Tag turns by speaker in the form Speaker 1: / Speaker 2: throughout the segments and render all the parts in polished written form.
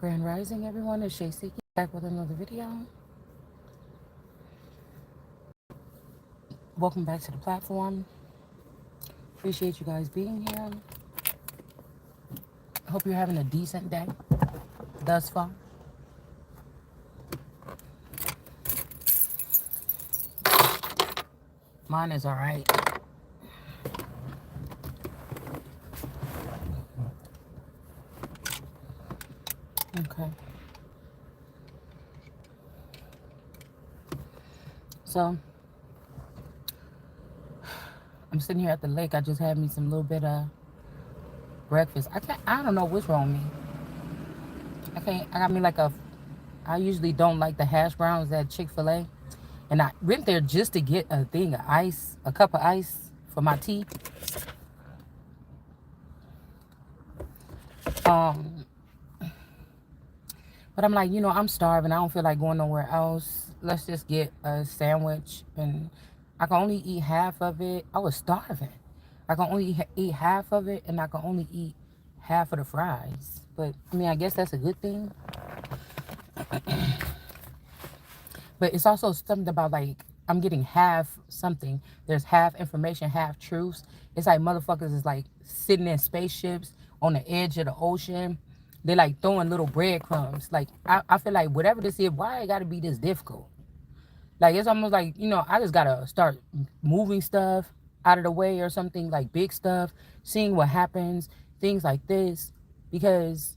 Speaker 1: Grand Rising, everyone. It's Shay Seeking back with another video. Welcome back to the platform. Appreciate you guys being here. Hope you're having a decent day thus far. Mine is all right. Okay. So, I'm sitting here at the lake. I just had me some little bit of breakfast. I don't know what's wrong with me. I got me like I usually don't like the hash browns at Chick-fil-A. And I went there just to get a thing of ice, a cup of ice for my tea. But I'm like, I'm starving. I don't feel like going nowhere else. Let's just get a sandwich. And I can only eat half of it. I was starving. I can only eat half of it, and I can only eat half of the fries. But, I guess that's a good thing. But it's also something about, like, I'm getting half something. There's half information, half truths. It's like motherfuckers is, like, sitting in spaceships on the edge of the ocean. They're, like, throwing little breadcrumbs. Like, I feel like whatever this is, why it got to be this difficult? Like, it's almost like, I just got to start moving stuff out of the way or something, like big stuff, seeing what happens, things like this. Because,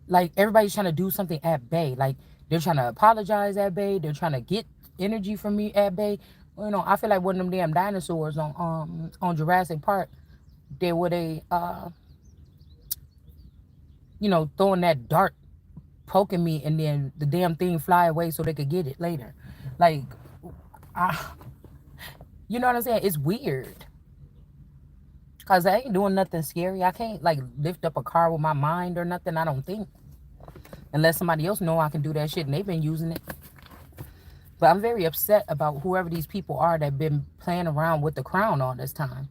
Speaker 1: like, everybody's trying to do something at bay. Like, they're trying to apologize at bay. They're trying to get energy from me at bay. I feel like one of them damn dinosaurs on Jurassic Park. Throwing that dart, poking me, and then the damn thing fly away so they could get it later. Like, you know what I'm saying? It's weird. Because I ain't doing nothing scary. I can't, like, lift up a car with my mind or nothing, I don't think. Unless somebody else know I can do that shit and they've been using it. But I'm very upset about whoever these people are that been playing around with the crown all this time.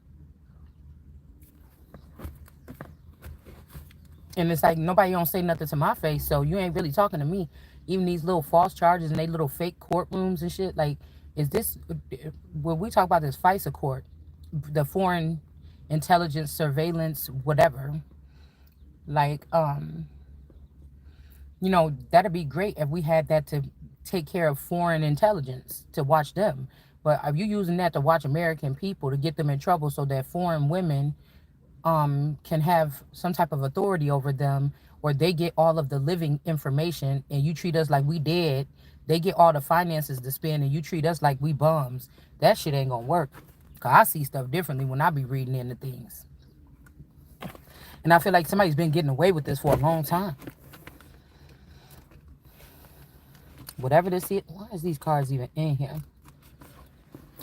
Speaker 1: And it's like, nobody don't say nothing to my face, so you ain't really talking to me. Even these little false charges and they little fake courtrooms and shit. Like, is this, when we talk about this FISA court, the Foreign Intelligence Surveillance, whatever, like, that'd be great if we had that to take care of foreign intelligence, to watch them. But are you using that to watch American people, to get them in trouble so that foreign women can have some type of authority over them, or they get all of the living information and you treat us like we dead? They get all the finances to spend and you treat us like we bums. That shit ain't gonna work. Cause I see stuff differently when I be reading into things. And I feel like somebody's been getting away with this for a long time. Whatever this is, why is these cards even in here?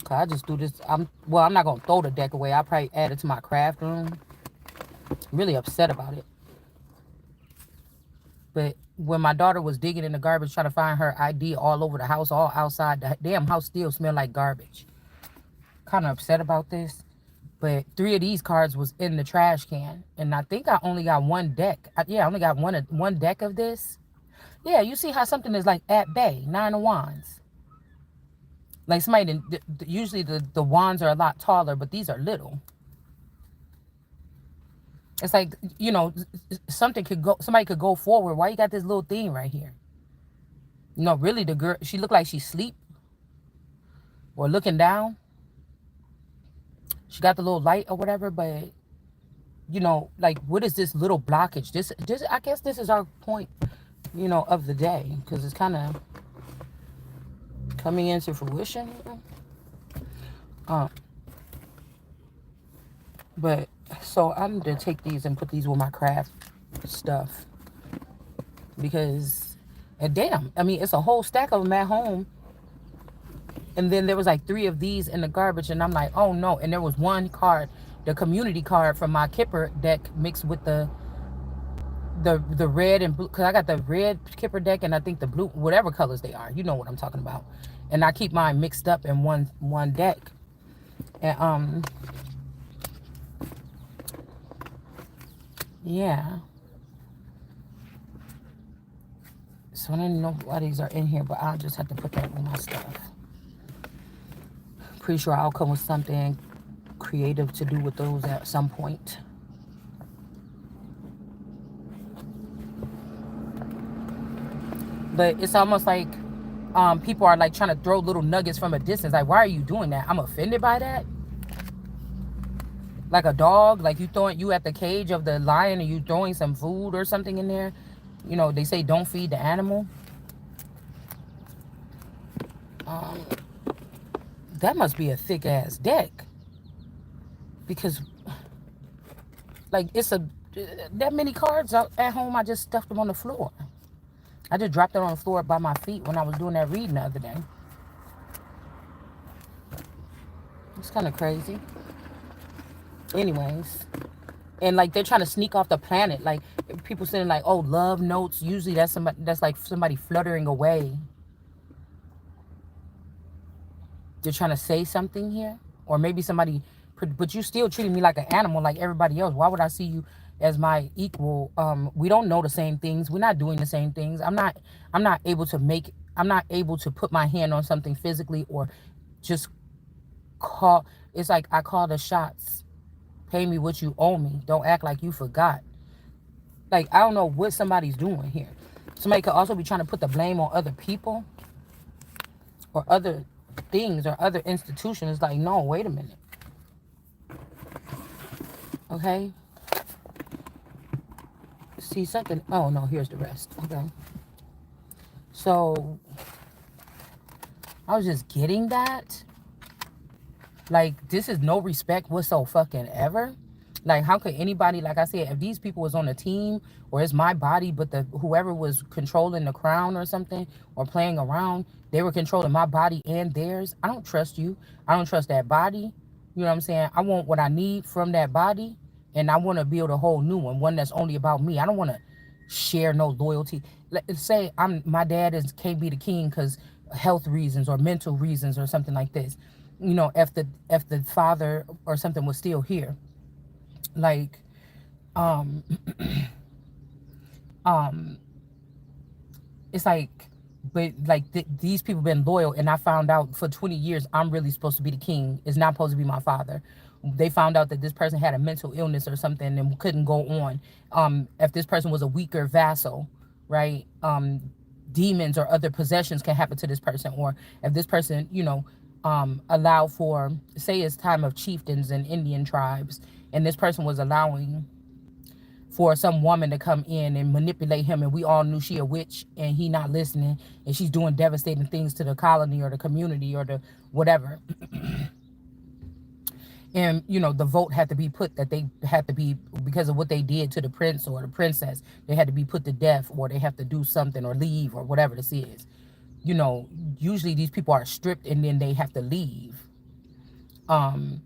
Speaker 1: Cause I just do this. I'm not gonna throw the deck away. I'll probably add it to my craft room. I'm really upset about it. But when my daughter was digging in the garbage trying to find her ID all over the house, all outside, the damn house still smelled like garbage. Kind of upset about this. But 3 of these cards was in the trash can. And I think I only got one deck. I only got one deck of this. Yeah, you see how something is like at bay. 9 of Wands. Like somebody, usually the wands are a lot taller, but these are little. It's like, somebody could go forward. Why you got this little thing right here? Really, the girl, she looked like she sleep or looking down. She got the little light or whatever, but, like, what is this little blockage? This, I guess this is our point, of the day, because it's kind of coming into fruition. But so I'm gonna take these and put these with my craft stuff, because damn, it's a whole stack of them at home, and then there was like 3 of these in the garbage, and I'm like, oh no. And there was one card, the community card from my Kipper deck, mixed with the red and blue, because I got the red Kipper deck and I think the blue, whatever colors they are, you know what I'm talking about. And I keep mine mixed up in one deck. And Yeah. So I don't know why these are in here, but I'll just have to put that on my stuff. Pretty sure I'll come with something creative to do with those at some point. But it's almost like people are like trying to throw little nuggets from a distance. Like, why are you doing that? I'm offended by that. Like a dog, like you at the cage of the lion and you throwing some food or something in there. You know, they say don't feed the animal. Um, that must be a thick ass deck because, like, it's a that many cards out at home. I just stuffed them on the floor. I just dropped it on the floor by my feet when I was doing that reading the other day. It's kind of crazy. Anyways, and like they're trying to sneak off the planet. Like people saying like, oh, love notes. Usually that's somebody that's like somebody fluttering away. They're trying to say something here, or maybe somebody, but you still treating me like an animal, like everybody else. Why would I see you as my equal? We don't know the same things. We're not doing the same things. I'm not able to make. I'm not able to put my hand on something physically or just call. It's like I call the shots. Pay me what you owe me. Don't act like you forgot. Like I don't know what somebody's doing here. Somebody could also be trying to put the blame on other people or other things or other institutions. It's like, no, wait a minute. Okay. See something. Oh no, here's the rest. Okay. So I was just getting that. Like, this is no respect whatsoever. Like, how could anybody, like I said, if these people was on a team or it's my body, but the whoever was controlling the crown or something or playing around, they were controlling my body and theirs. I don't trust you. I don't trust that body. You know what I'm saying? I want what I need from that body, and I want to build a whole new one that's only about me. I don't want to share no loyalty. Let's say my dad is can't be the king because health reasons or mental reasons or something like this. You know, if the father or something was still here, like um um it's like, but like these people been loyal, and I found out for 20 years I'm really supposed to be the king. It's not supposed to be my father. They found out that this person had a mental illness or something and couldn't go on. If this person was a weaker vassal, right? Demons or other possessions can happen to this person, or if this person, allow for, say it's time of chieftains and Indian tribes, and this person was allowing for some woman to come in and manipulate him, and we all knew she a witch and he not listening, and she's doing devastating things to the colony or the community or the whatever. And the vote had to be put that they had to be, because of what they did to the prince or the princess, they had to be put to death, or they have to do something or leave or whatever this is. Usually these people are stripped and then they have to leave. um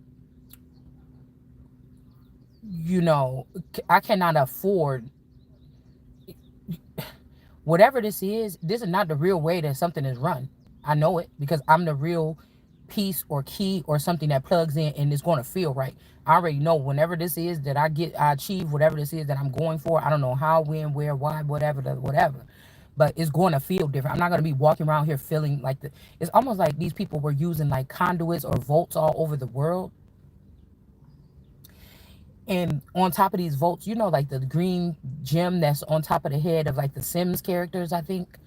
Speaker 1: I cannot afford whatever this is. This is not the real way that something is run. I know it because I'm the real piece or key or something that plugs in and it's going to feel right. I already know whenever this is that I achieve whatever this is that I'm going for. I don't know how, when, where, why, whatever. But it's going to feel different. I'm not going to be walking around here feeling like it's almost like these people were using like conduits or volts all over the world. And on top of these volts, like the green gem that's on top of the head of like the Sims characters, I think.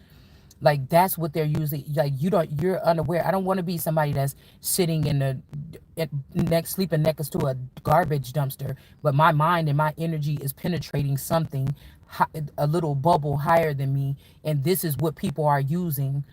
Speaker 1: Like that's what they're using. Like you're unaware. I don't want to be somebody that's sitting in sleeping next to a garbage dumpster, but my mind and my energy is penetrating something, a little bubble higher than me, and this is what people are using.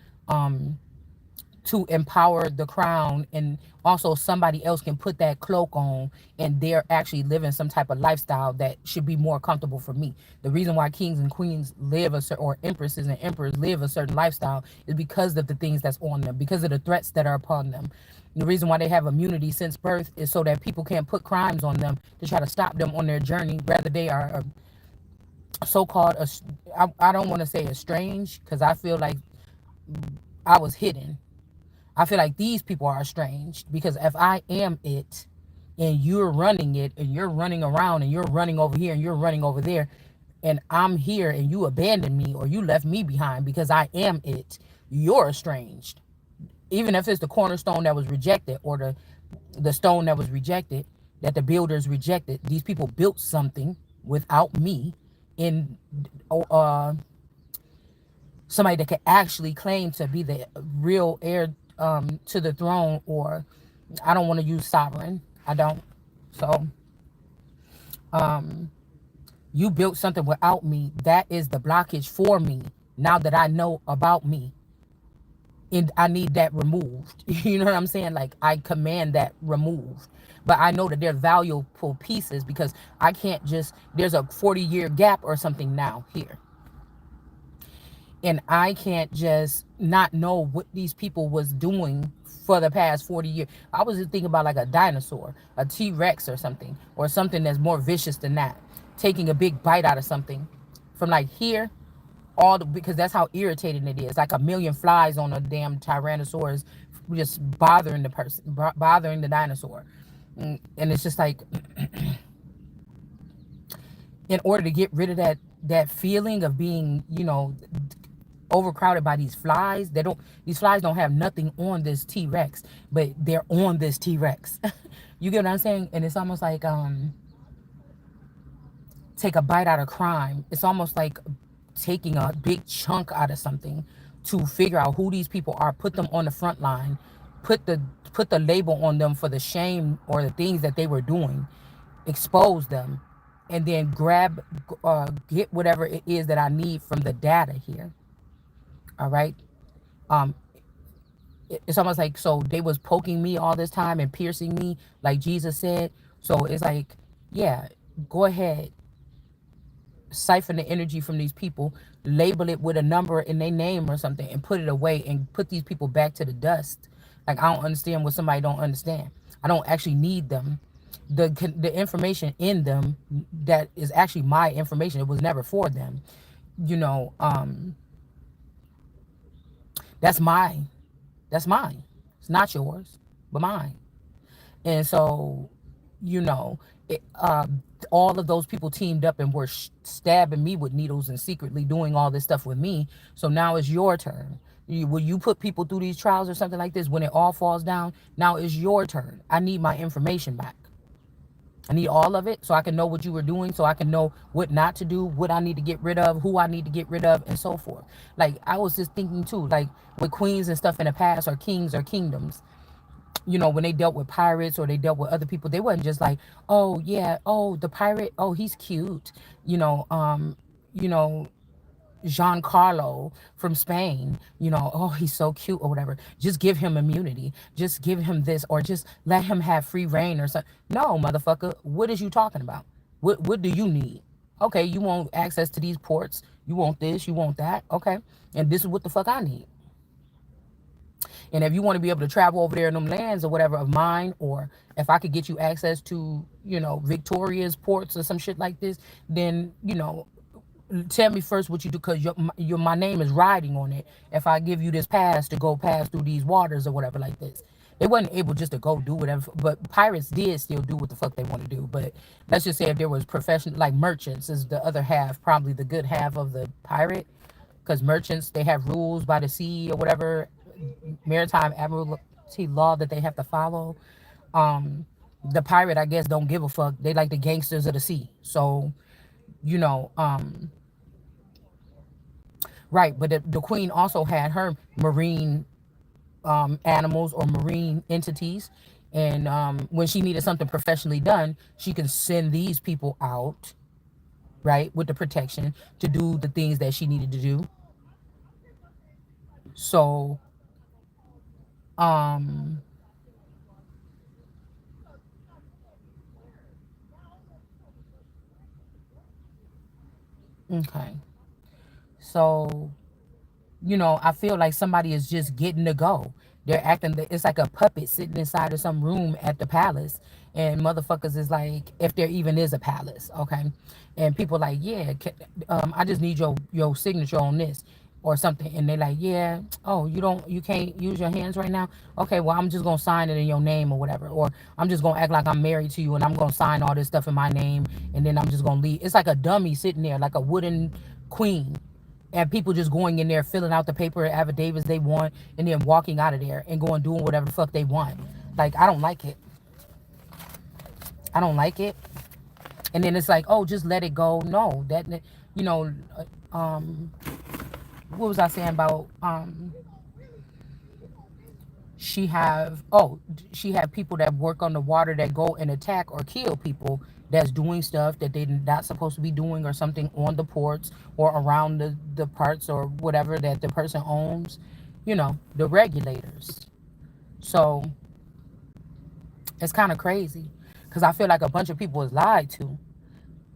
Speaker 1: To empower the crown, and also somebody else can put that cloak on and they're actually living some type of lifestyle that should be more comfortable for me. The reason why kings and queens live or empresses and emperors live a certain lifestyle is because of the things that's on them, because of the threats that are upon them. The reason why they have immunity since birth is so that people can't put crimes on them to try to stop them on their journey. Rather, they are so-called, I don't want to say estranged, because I feel like I was hidden. I feel like these people are estranged because if I am it, and you're running it, and you're running around, and you're running over here, and you're running over there, and I'm here, and you abandoned me, or you left me behind because I am it, you're estranged. Even if it's the cornerstone that was rejected, or the stone that was rejected, that the builders rejected. These people built something without me, in uh somebody that could actually claim to be the real heir to the throne. Or I don't want to use sovereign. I don't. So you built something without me. That is the blockage for me. Now that I know about me, and I need that removed. You know what I'm saying? Like, I command that removed. But I know that they're valuable pieces, because I can't just, there's a 40-year gap or something now here. And I can't just not know what these people was doing for the past 40 years. I was just thinking about like a dinosaur, a T-Rex or something that's more vicious than that, taking a big bite out of something from like here, because that's how irritating it is. Like a million flies on a damn Tyrannosaurus, just bothering the person, bothering the dinosaur. And it's just like, in order to get rid of that feeling of being, overcrowded by these flies. These flies don't have nothing on this T-Rex, but they're on this T-Rex. You get what I'm saying? And it's almost like take a bite out of crime. It's almost like taking a big chunk out of something to figure out who these people are, put them on the front line, put the label on them for the shame or the things that they were doing, expose them, and then get whatever it is that I need from the data here. All right. Um, it's almost like, so they was poking me all this time and piercing me, like Jesus said. So it's like, yeah, go ahead, siphon the energy from these people, label it with a number in their name or something, and put it away, and put these people back to the dust. Like, I don't understand what somebody don't understand. I don't actually need them. The information in them, that is actually my information. It was never for them. You know, that's mine. That's mine. It's not yours, but mine. And so, you know, all of those people teamed up and were stabbing me with needles and secretly doing all this stuff with me. So now it's your turn. Will you put people through these trials or something like this? When it all falls down, now it's your turn. I need my information back. I need all of it, so I can know what you were doing, so I can know what not to do, what I need to get rid of, who I need to get rid of, and so forth. Like, I was just thinking too, like with queens and stuff in the past, or kings or kingdoms, when they dealt with pirates or they dealt with other people, they wasn't just like, oh yeah, oh, the pirate, oh, he's cute, you know, Giancarlo from Spain, oh, he's so cute or whatever. Just give him immunity. Just give him this, or just let him have free reign or something. No, motherfucker, what is you talking about? What do you need? Okay, you want access to these ports. You want this, you want that. Okay. And this is what the fuck I need. And if you want to be able to travel over there in them lands or whatever of mine, or if I could get you access to, Victoria's ports or some shit like this, then, tell me first what you do, because my name is riding on it. If I give you this pass to go pass through these waters or whatever like this, they wasn't able just to go do whatever. But pirates did still do what the fuck they want to do. But let's just say if there was professional, like merchants is the other half, probably the good half of the pirate, because merchants, they have rules by the sea or whatever, maritime admiralty law that they have to follow. The pirate, I guess, don't give a fuck. They like the gangsters of the sea. So, right, but the queen also had her marine animals or marine entities. And when she needed something professionally done, she can send these people out, right, with the protection to do the things that she needed to do. So, okay. So, I feel like somebody is just getting to go. They're acting, it's like a puppet sitting inside of some room at the palace. And motherfuckers is like, if there even is a palace, okay? And people like, yeah, I just need your signature on this. or something, and they're like, yeah, oh, you can't use your hands right now. Okay, well, I'm just gonna sign it in your name or whatever, or I'm just gonna act like I'm married to you and I'm gonna sign all this stuff in my name, and then I'm just gonna leave. It's like a dummy sitting there, like a wooden queen, and people just going in there filling out the paper affidavits they want, and then walking out of there and going doing whatever the fuck they want. Like, I don't like it. I don't like it. And then it's like, oh, just let it go. No, that, you know, what was I saying about she have, oh, she had people that work on the water that go and attack or kill people that's doing stuff that they're not supposed to be doing, or something on the ports or around the parts or whatever that the person owns, the regulators. So it's kind of crazy, because I feel like a bunch of people is lied to.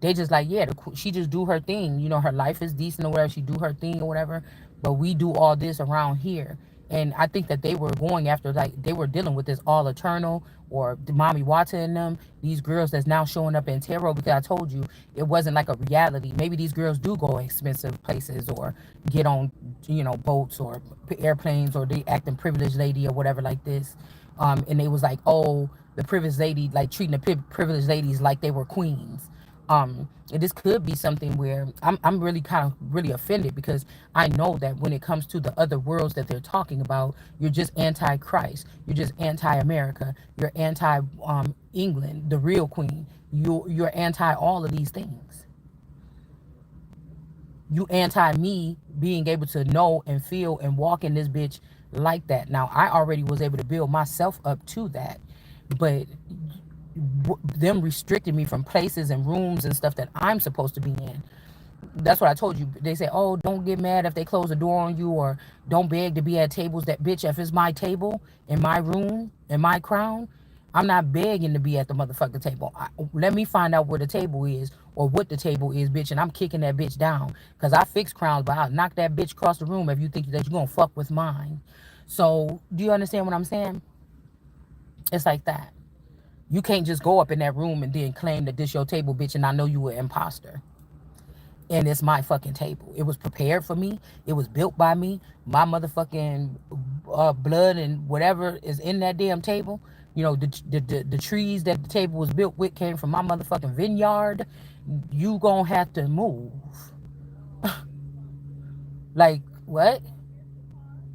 Speaker 1: They just like, yeah, she just do her thing. Her life is decent or whatever. She do her thing or whatever. But we do all this around here. And I think that they were going after, like, they were dealing with this all eternal, or the Mommy Wata and them, these girls that's now showing up in tarot, because I told you it wasn't like a reality. Maybe these girls do go expensive places or get on, boats or airplanes, or they acting privileged lady or whatever like this. And they was like, oh, the privileged lady, like treating the privileged ladies like they were queens. This could be something where I'm really kind of really offended, because I know that when it comes to the other worlds that they're talking about, you're just anti-Christ, you're just anti-America, you're anti England, the real queen, you're anti all of these things. You anti me being able to know and feel and walk in this bitch like that. Now, I already was able to build myself up to that, but them restricting me from places and rooms and stuff that I'm supposed to be in. That's what I told you. They say, oh, don't get mad if they close the door on you, or don't beg to be at tables. That bitch, if it's my table in my room in my crown, I'm not begging to be at the motherfucking table. Let me find out where the table is or what the table is, bitch, and I'm kicking that bitch down. Because I fix crowns, but I'll knock that bitch across the room if you think that you're going to fuck with mine. So, do you understand what I'm saying? It's like that. You can't just go up in that room and then claim that this your table, bitch, and I know you an imposter. And it's my fucking table. It was prepared for me. It was built by me. My motherfucking blood and whatever is in that damn table. The trees that the table was built with came from my motherfucking vineyard. You gonna have to move. Like, what?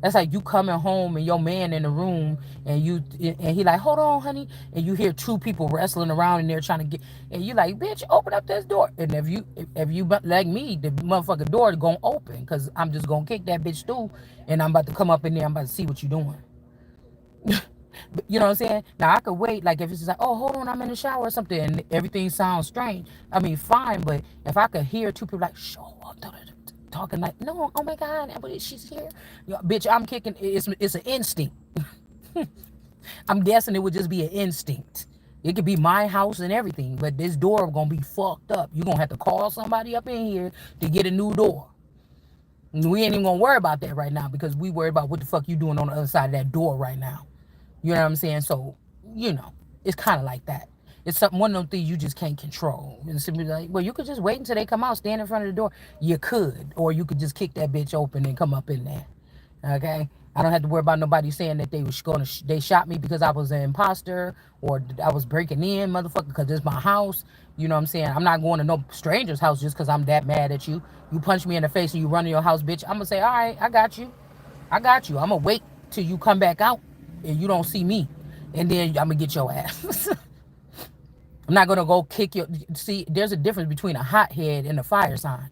Speaker 1: That's like you coming home and your man in the room, and he like, hold on, honey, and you hear two people wrestling around in there trying to get, and you like, bitch, open up this door. And if you like me, the motherfucking door is gonna open, because I'm just gonna kick that bitch through, and I'm about to come up in there. I'm about to see what you doing. You know what I'm saying? Now I could wait, like if it's just like, oh, hold on, I'm in the shower or something, and everything sounds strange. I mean, fine, but if I could hear two people like, show up, talking like, no, oh my God, she's here. Bitch, I'm kicking. It's an instinct. I'm guessing it would just be an instinct. It could be my house and everything, but this door gonna be fucked up. You're gonna have to call somebody up in here to get a new door. We ain't even gonna worry about that right now, because we worried about what the fuck you doing on the other side of that door right now. You know what I'm saying? So, it's kind of like that. It's one of those things you just can't control. And simply like, well, you could just wait until they come out, stand in front of the door. You could, or you could just kick that bitch open and come up in there. Okay, I don't have to worry about nobody saying that they shot me because I was an imposter, or I was breaking in, motherfucker, because it's my house. You know what I'm saying? I'm not going to no stranger's house just because I'm that mad at you. You punch me in the face and you run to your house, bitch. I'm gonna say, all right, I got you. I'm gonna wait till you come back out and you don't see me, and then I'm gonna get your ass. I'm not gonna go kick your. See, there's a difference between a hothead and a fire sign.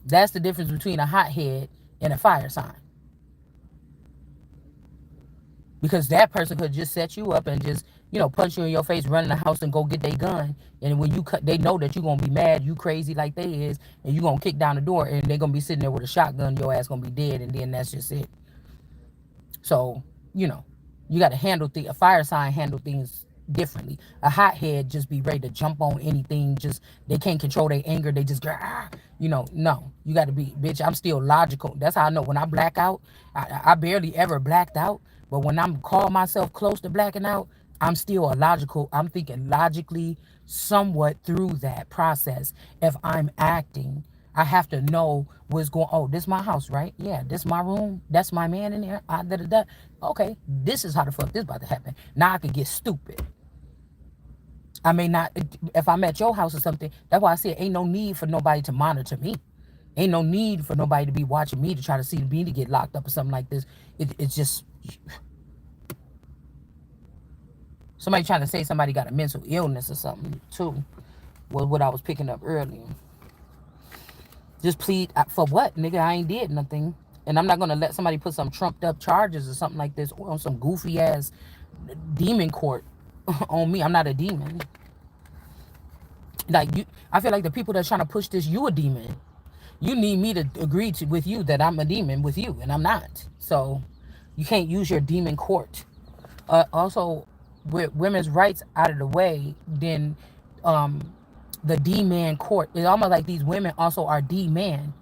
Speaker 1: That's the difference between a hothead and a fire sign. Because that person could just set you up and just, punch you in your face, run in the house and go get their gun. And when you cut, they know that you're gonna be mad, you crazy like they is, and you gonna kick down the door, and they're gonna be sitting there with a shotgun, your ass gonna be dead, and then that's just it. So, you gotta handle a fire sign handle things differently. A hothead just be ready to jump on anything, just they can't control their anger, they just no. You gotta be, bitch, I'm still logical. That's how I know when I black out. I barely ever blacked out, but when I'm call myself close to blacking out, I'm still a logical, I'm thinking logically somewhat through that process. If I'm acting, I have to know what's going, oh, this my house, right? Yeah, this my room. That's my man in there. Da, da, da. Okay, this is how the fuck this about to happen. Now I can get stupid. I may not, if I'm at your house or something, that's why I said ain't no need for nobody to monitor me. Ain't no need for nobody to be watching me to try to see me to get locked up or something like this. It's just somebody trying to say somebody got a mental illness or something too. Was what I was picking up earlier. Just plead for what, nigga? I ain't did nothing, and I'm not gonna let somebody put some trumped up charges or something like this or on some goofy ass demon court on me. I'm not a demon. Like you, I feel like the people that's trying to push this, you a demon. You need me to agree with you that I'm a demon with you, and I'm not. So you can't use your demon court. Also, with women's rights out of the way, then the D-man court. It's almost like these women also are D-man.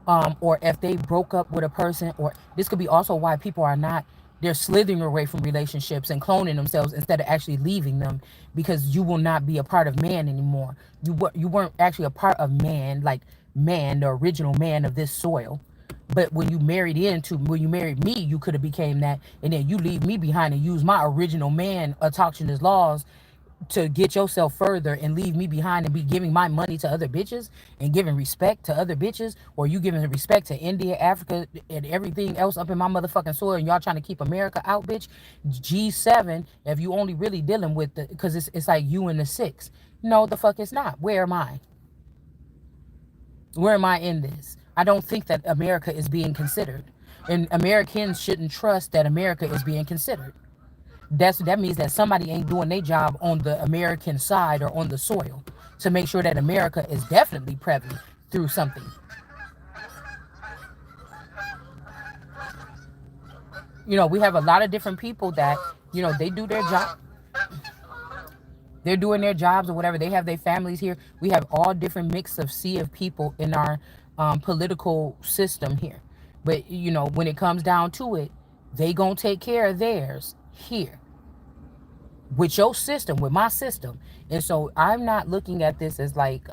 Speaker 1: Or if they broke up with a person, or this could be also why people are not, they're slithering away from relationships and cloning themselves instead of actually leaving them, because you will not be a part of man anymore. You weren't actually a part of man, like man, the original man of this soil. But when you when you married me, you could have became that, and then you leave me behind and use my original man autochthonous laws to get yourself further and leave me behind and be giving my money to other bitches and giving respect to other bitches, or you giving respect to India, Africa, and everything else up in my motherfucking soil, and y'all trying to keep America out, bitch. G7, if you only really dealing with the, because it's like you and the six. No, the fuck it's not. Where am I? Where am I in this? I don't think that America is being considered. And Americans shouldn't trust that America is being considered. That means that somebody ain't doing their job on the American side or on the soil to make sure that America is definitely prevalent through something. We have a lot of different people that, they do their job. They're doing their jobs or whatever. They have their families here. We have all different mix of sea of people in our political system here. But, when it comes down to it, they gonna take care of theirs here with your system, with my system. And so I'm not looking at this as like,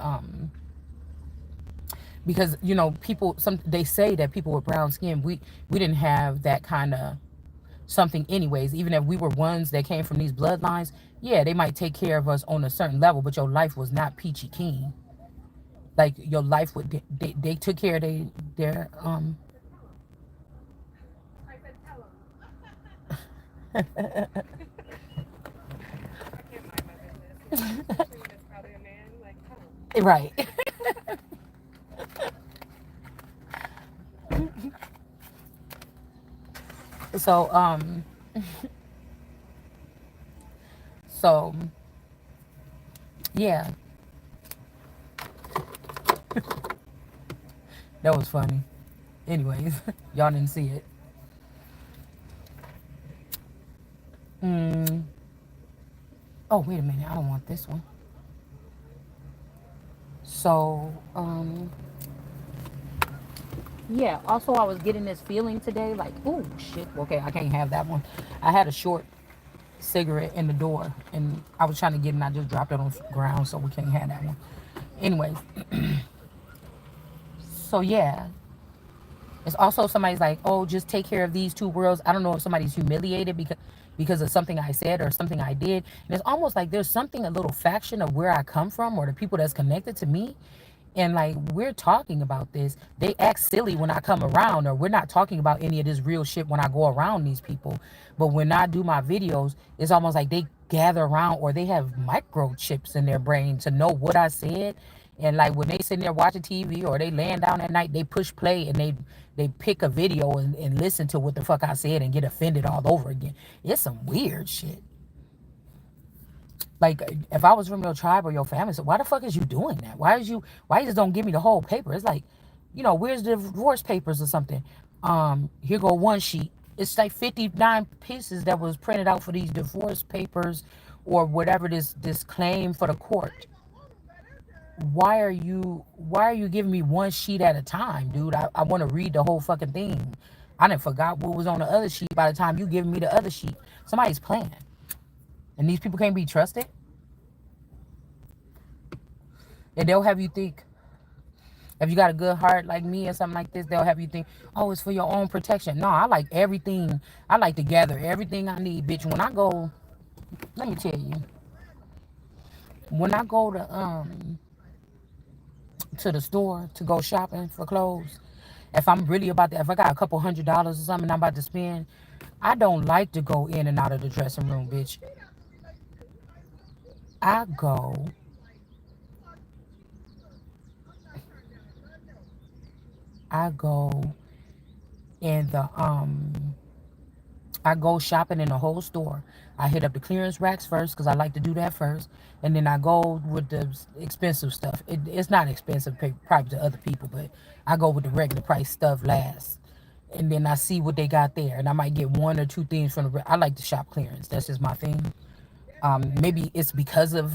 Speaker 1: because, people, they say that people with brown skin, we didn't have that kind of something anyways. Even if we were ones that came from these bloodlines, yeah, they might take care of us on a certain level, but your life was not peachy keen. Like your life would, they took care of their right. So so yeah, that was funny. Anyways, y'all didn't see it. Oh, wait a minute, I don't want this one. So yeah, also I was getting this feeling today like, oh shit, okay, I can't have that one. I had a short cigarette in the door and I was trying to get it and I just dropped it on the ground, so we can't have that one. Anyways, so yeah, it's also somebody's like, oh, just take care of these two worlds. I don't know if somebody's humiliated because of something I said or something I did. And it's almost like there's something, a little faction of where I come from or the people that's connected to me. And like we're talking about this, they act silly when I come around, or we're not talking about any of this real shit when I go around these people. But when I do my videos, it's almost like they gather around, or they have microchips in their brain to know what I said. And like when they sitting there watching TV or they laying down at night, they push play and they pick a video and listen to what the fuck I said and get offended all over again. It's some weird shit. Like if I was from your tribe or your family, so why the fuck is you doing that? Why you just don't give me the whole paper? It's like, where's the divorce papers or something? Here go one sheet. It's like 59 pieces that was printed out for these divorce papers or whatever this claim for the court. Why are you giving me one sheet at a time, dude? I want to read the whole fucking thing. I done forgot what was on the other sheet by the time you giving me the other sheet. Somebody's playing. And these people can't be trusted. And they'll have you think, if you got a good heart like me or something like this, they'll have you think, oh, it's for your own protection. No, I like everything. I like to gather everything I need, bitch. When I go, let me tell you, when I go to the store to go shopping for clothes, if I'm really about that, if I got a couple $100 or something I'm about to spend, I don't like to go in and out of the dressing room, bitch. I go, I go in the I go shopping in the whole store. I hit up the clearance racks first because I like to do that first, and then I go with the expensive stuff. It's not expensive, probably to other people, but I go with the regular price stuff last, and then I see what they got there, and I might get one or two things from the. I like to shop clearance. That's just my thing. Maybe it's because of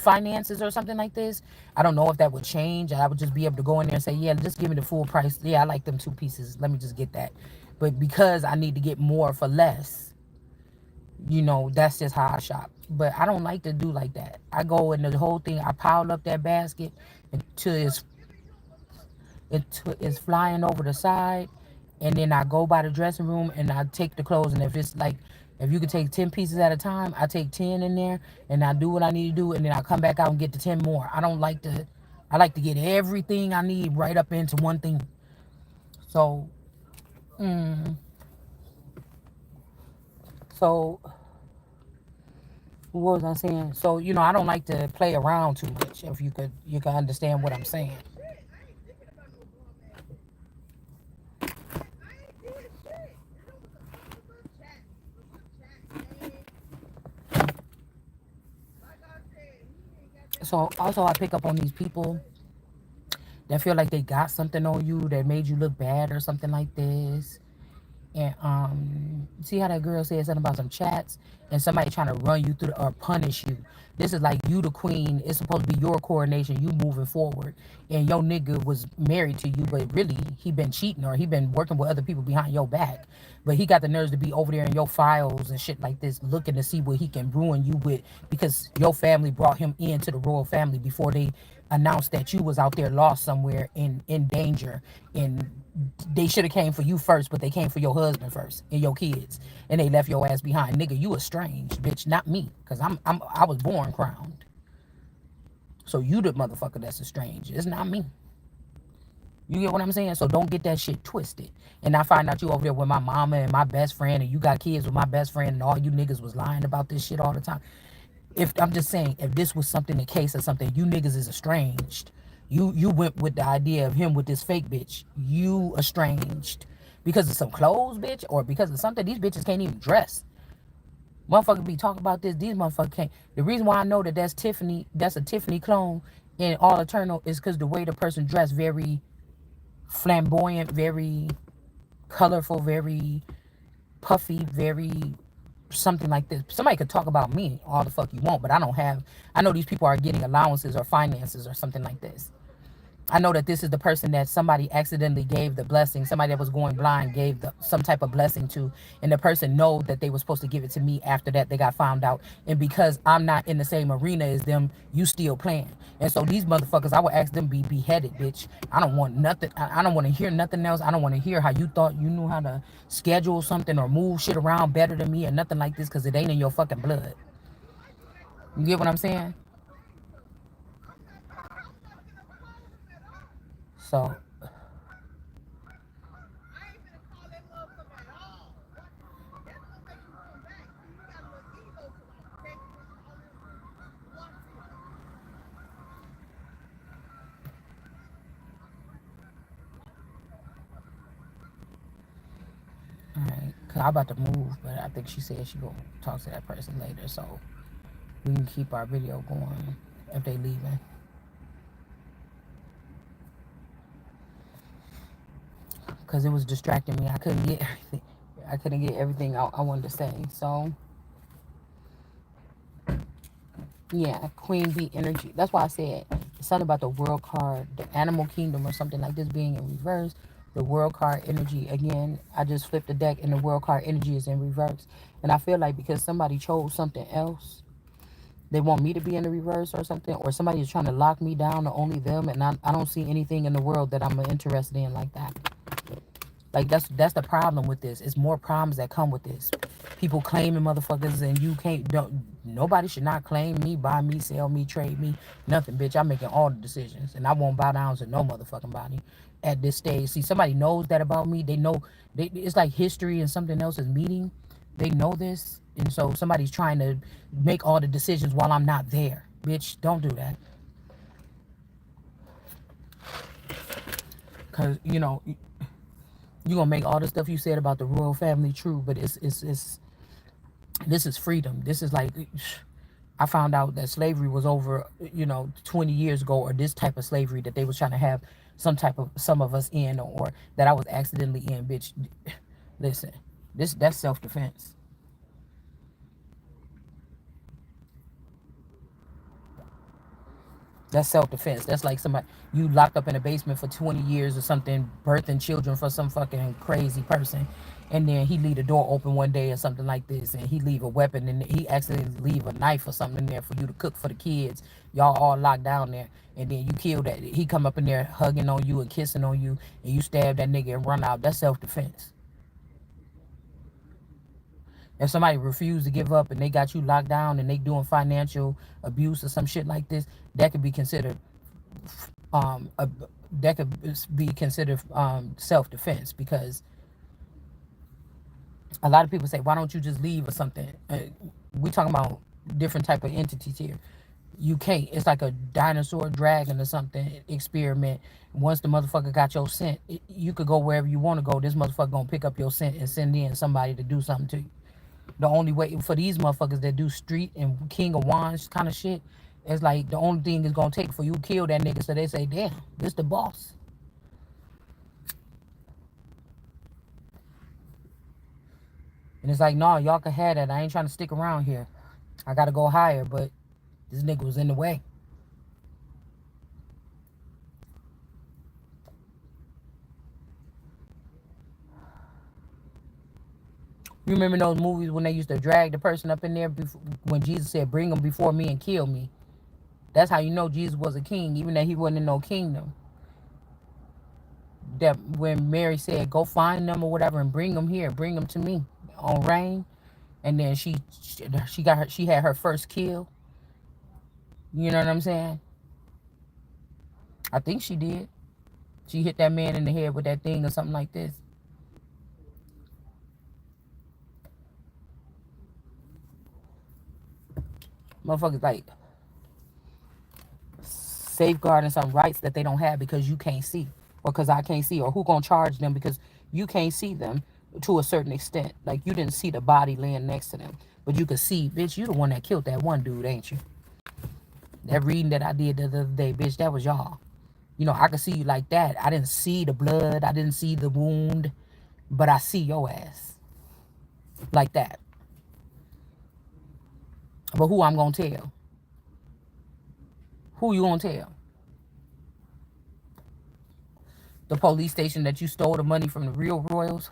Speaker 1: finances or something like this. I don't know if that would change. I would just be able to go in there and say, yeah, just give me the full price. Yeah, I like them two pieces. Let me just get that. But because I need to get more for less, that's just how I shop. But I don't like to do like that. I go in the whole thing, I pile up that basket until it's flying over the side, and then I go by the dressing room and I take the clothes. And if it's like, if you could take 10 pieces at a time, I take 10 in there and I do what I need to do, and then I come back out and get the 10 more. I don't like to. I like to get everything I need right up into one thing. So, so what was I saying? So I don't like to play around too much. If you can understand what I'm saying. So also I pick up on these people that feel like they got something on you that made you look bad or something like this. And see how that girl said something about some chats and somebody trying to run you through or punish you. This is like you the queen. It's supposed to be your coronation, you moving forward. And your nigga was married to you, but really he been cheating or he been working with other people behind your back. But he got the nerves to be over there in your files and shit like this, looking to see what he can ruin you with, because your family brought him into the royal family before they announced that you was out there lost somewhere in danger. And they should have came for you first, but they came for your husband first and your kids, and they left your ass behind. Nigga, you estranged, bitch, not me, cause I was born crowned. So you the motherfucker that's estranged. It's not me. You get what I'm saying? So don't get that shit twisted. And I find out you over there with my mama and my best friend, and you got kids with my best friend, and all you niggas was lying about this shit all the time. If I'm just saying, if this was something, the case of something, you niggas is estranged. You went with the idea of him with this fake bitch. You estranged because of some clothes, bitch, or because of something. These bitches can't even dress. Motherfuckers be talking about this. These motherfuckers can't. The reason why I know that that's Tiffany, that's a Tiffany clone in All Eternal, is because the way the person dressed, very flamboyant, very colorful, very puffy, very something like this. Somebody could talk about me all the fuck you want, but I don't have. I know these people are getting allowances or finances or something like this. I know that this is the person that somebody accidentally gave the blessing. Somebody that was going blind gave some type of blessing to, and the person know that they were supposed to give it to me. After that, they got found out, and because I'm not in the same arena as them, you still playing. And so these motherfuckers, I would ask them be beheaded, bitch. I don't want nothing. I don't want to hear nothing else. I don't want to hear how you thought you knew how to schedule something or move shit around better than me or nothing like this, because it ain't in your fucking blood. You get what I'm saying? So alright, cause I'm about to move, but I think she said she gonna talk to that person later, so we can keep our video going if they leaving. Cause it was distracting me. I couldn't get everything. I couldn't get everything I wanted to say. So yeah, Queen Bee energy. That's why I said it's something about the world card, the animal kingdom, or something like this being in reverse, The world card energy again. I just flipped the deck, and the world card energy is in reverse. And I feel like because somebody chose something else, they want me to be in the reverse or something, or somebody is trying to lock me down to only them, and I don't see anything in the world that I'm interested in like that. Like that's the problem with this. It's more problems that come with this. People claiming motherfuckers, and you can't. Don't, nobody should not claim me, buy me, sell me, trade me, nothing, bitch. I'm making all the decisions, and I won't bow down to no motherfucking body at this stage. See, somebody knows that about me. They know. It's like history and something else is meeting. They know this, and so somebody's trying to make all the decisions while I'm not there. Bitch, don't do that. Cause you gonna make all the stuff you said about the royal family true, but it's this is freedom. This is like I found out that slavery was over 20 years ago, or this type of slavery that they was trying to have some of us in, or that I was accidentally in. Bitch, listen, that's self-defense. That's self-defense. That's like somebody you locked up in a basement for 20 years or something, birthing children for some fucking crazy person, and then he leave the door open one day or something like this, and he leave a weapon, and he accidentally leave a knife or something in there for you to cook for the kids. Y'all all locked down there, and then you kill that. He come up in there hugging on you and kissing on you, and you stab that nigga and run out. That's self-defense. If somebody refused to give up and they got you locked down and they doing financial abuse or some shit like this, that could be considered um a, that could be considered self-defense, because a lot of people say, why don't you just leave or something. We talking about different type of entities here. You can't. It's like a dinosaur dragon or something experiment. Once the motherfucker got your scent, you could go wherever you want to go. This motherfucker gonna pick up your scent and send in somebody to do something to you. The only way for these motherfuckers that do street and King of Wands kind of shit, it's like the only thing it's gonna take for you to kill that nigga, so they say, damn, this the boss. And it's like, no, y'all can have that. I ain't trying to stick around here. I gotta go higher, but this nigga was in the way. You remember those movies when they used to drag the person up in there when Jesus said, bring them before me and kill me? That's how you know Jesus was a king, even though he wasn't in no kingdom. That when Mary said, go find them or whatever and bring them here, bring them to me on rain. And then she had her first kill. You know what I'm saying? I think she did. She hit that man in the head with that thing or something like this. Motherfuckers like safeguarding some rights that they don't have because you can't see, or because I can't see, or who gonna charge them because you can't see them to a certain extent. Like you didn't see the body laying next to them, but you could see, bitch, you the one that killed that one dude, ain't you? That reading that I did the other day, bitch, that was y'all. I could see you like that. I didn't see the blood, I didn't see the wound, but I see your ass like that. But who I'm gonna tell? Who you gonna tell? The police station that you stole the money from the real royals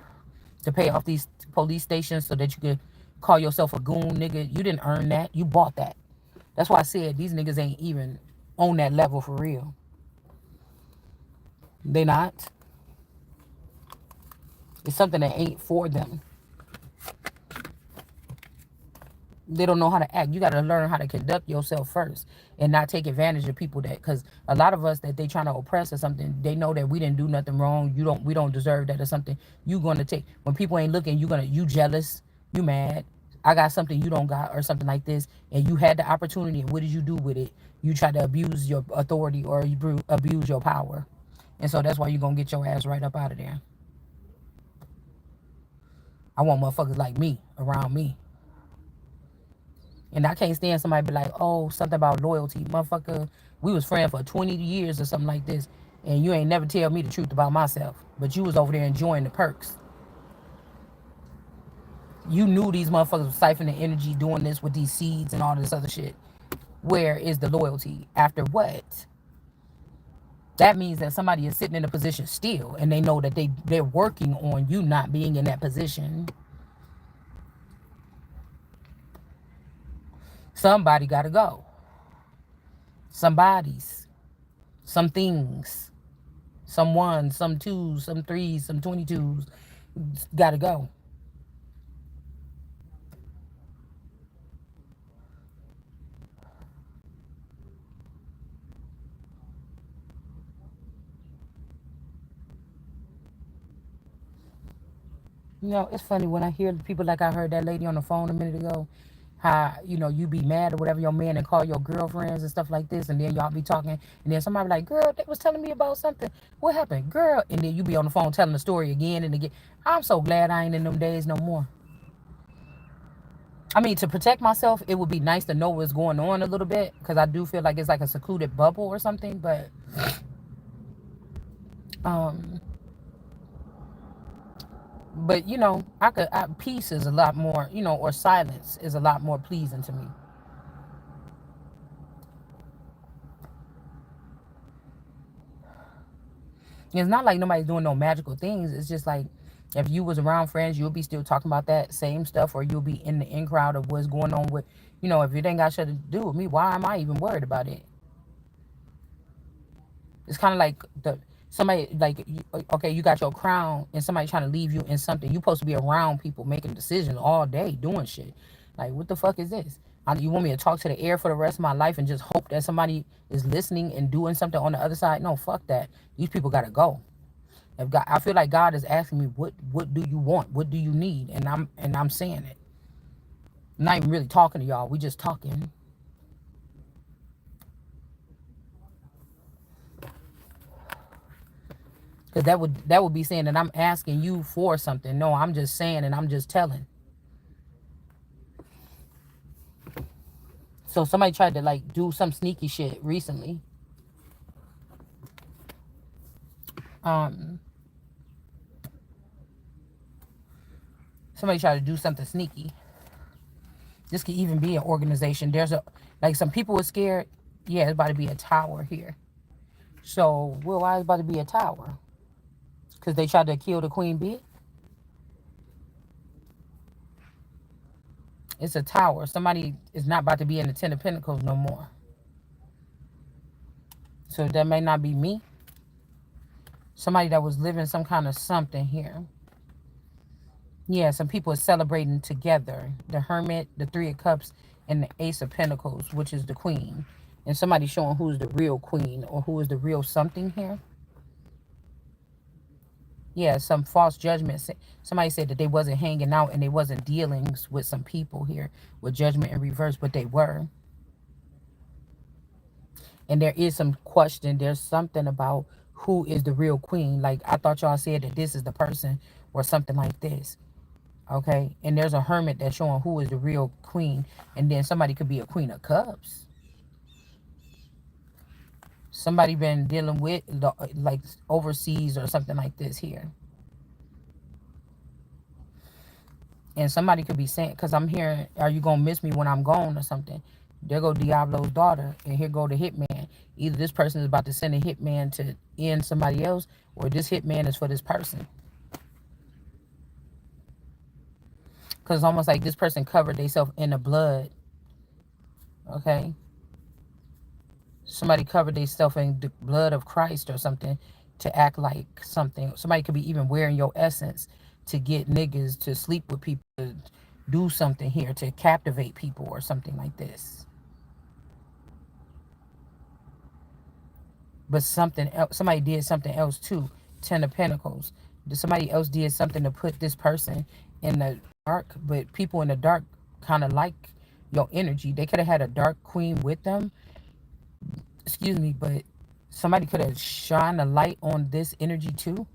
Speaker 1: to pay off these police stations so that you could call yourself a goon, nigga. You didn't earn that. You bought that. That's why I said these niggas ain't even on that level for real. They not. It's something that ain't for them. They don't know how to act. You got to learn how to conduct yourself first and not take advantage of people that, because a lot of us that they trying to oppress or something, they know that we didn't do nothing wrong. We don't deserve that or something. You gonna take, when people ain't looking, you jealous, you mad. I got something you don't got or something like this, and you had the opportunity, and what did you do with it? You try to abuse your authority or you abuse your power, and so that's why you gonna get your ass right up out of there. I want motherfuckers like me around me. And I can't stand somebody be like, oh, something about loyalty. Motherfucker, we was friends for 20 years or something like this. And you ain't never tell me the truth about myself. But you was over there enjoying the perks. You knew these motherfuckers was siphoning energy doing this with these seeds and all this other shit. Where is the loyalty? After what? That means that somebody is sitting in a position still, and they know that they're working on you not being in that position. Somebody got to go. Somebody's, some things, some ones, some twos, some threes, some 22s got to go. You know, it's funny when I hear people like I heard that lady on the phone a minute ago, how, you know, you be mad or whatever your man and call your girlfriends and stuff like this, and then y'all be talking, and then somebody be like, girl, they was telling me about something. What happened? Girl, and then you be on the phone telling the story again and again. I'm so glad I ain't in them days no more. I mean, to protect myself, it would be nice to know what's going on a little bit, because I do feel like it's like a secluded bubble or something, um but you know, peace is a lot more, you know, or silence is a lot more pleasing to me. It's not like nobody's doing no magical things. It's just like if you was around friends, you'll be still talking about that same stuff, or you'll be in the in crowd of what's going on with, you know, if it ain't got shit to do with me, why am I even worried about it? It's kind of like somebody like okay, you got your crown, and somebody trying to leave you in something. You supposed to be around people making decisions all day, doing shit. Like, what the fuck is this? You want me to talk to the air for the rest of my life and just hope that somebody is listening and doing something on the other side? No, fuck that. These people gotta go. If God, I feel like God is asking me, what do you want? What do you need? And I'm saying it. I'm not even really talking to y'all. We just talking. Because that would be saying that I'm asking you for something. No, I'm just saying and I'm just telling. So somebody tried to like do some sneaky shit recently. Um, Somebody tried to do something sneaky. This could even be an organization. There's a like some people were scared. Yeah, it's about to be a tower here. So, well, why is about to be a tower? Because they tried to kill the queen bee. It's a tower. Somebody is not about to be in the Ten of Pentacles no more. So that may not be me. Somebody that was living some kind of something here. Yeah, some people are celebrating together. The Hermit, the Three of Cups, and the Ace of Pentacles, which is the Queen. And somebody showing who's the real queen or who is the real something here. Yeah, some false judgment. Somebody said that they wasn't hanging out and they wasn't dealing with some people here with judgment in reverse, but they were. And there is some question. There's something about who is the real queen. Like, I thought y'all said that this is the person or something like this. Okay, and there's a hermit that's showing who is the real queen, and then somebody could be a queen of cups. Somebody been dealing with like overseas or something like this here, and somebody could be saying, because I'm hearing, are you gonna miss me when I'm gone or something? There go Diablo's daughter, and here go the hitman. Either this person is about to send a hitman to end somebody else, or this hitman is for this person. Because it's almost like this person covered themselves in the blood. Okay, somebody covered themselves in the blood of Christ or something to act like something. Somebody could be even wearing your essence to get niggas to sleep with people, to do something here, to captivate people or something like this. But something else, somebody did something else too. Ten of Pentacles. Somebody else did something to put this person in the dark, but people in the dark kind of like your energy. They could have had a dark queen with them, excuse me, but somebody could have shined a light on this energy too.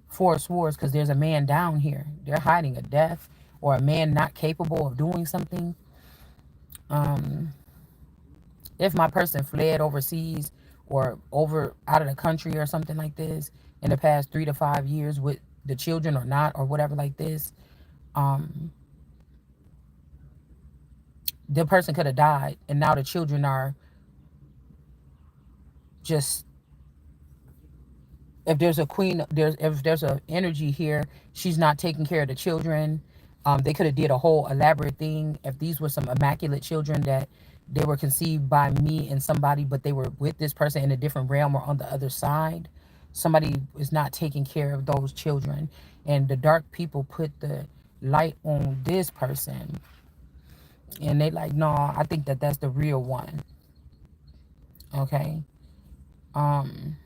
Speaker 1: Four of Swords, because there's a man down here. They're hiding a death or a man not capable of doing something. Um, if my person fled overseas or over out of the country or something like this in the past 3 to 5 years with the children or not or whatever like this, um, the person could have died, and now the children are just If there's a queen, if there's a energy here, she's not taking care of the children. They could have did a whole elaborate thing if these were some immaculate children that they were conceived by me and somebody, but they were with this person in a different realm or on the other side. Somebody is not taking care of those children, and the dark people put the light on this person, and they like, no, I think that that's the real one. Okay. Um,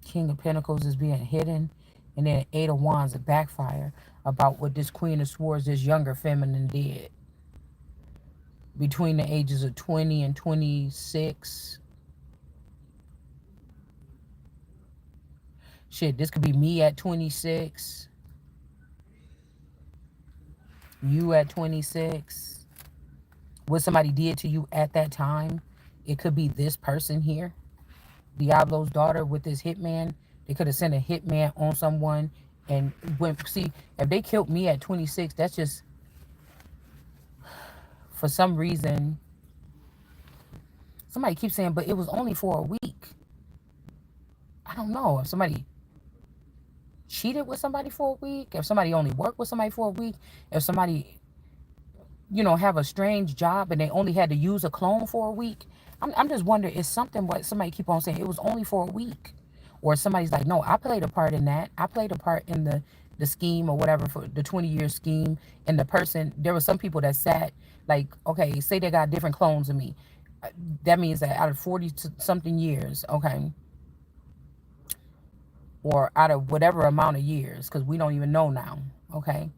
Speaker 1: King of Pentacles is being hidden, and then Eight of Wands, a backfire about what this Queen of Swords, this younger feminine, did between the ages of 20 and 26. Shit, this could be me at 26, you at 26. What somebody did to you at that time, it could be this person here, Diablo's daughter with this hitman. They could have sent a hitman on someone, and when, see, if they killed me at 26, that's just, for some reason, somebody keeps saying, but it was only for a week. I don't know if somebody cheated with somebody for a week, if somebody only worked with somebody for a week, if somebody, you know, have a strange job and they only had to use a clone for a week. I'm just wondering, is something what somebody keep on saying, it was only for a week. Or somebody's like, no, I played a part in that. I played a part in the scheme or whatever, for the 20-year scheme. And the person, there were some people that sat, like, okay, say they got different clones of me. That means that out of 40 something years, okay, or out of whatever amount of years, because we don't even know now, okay,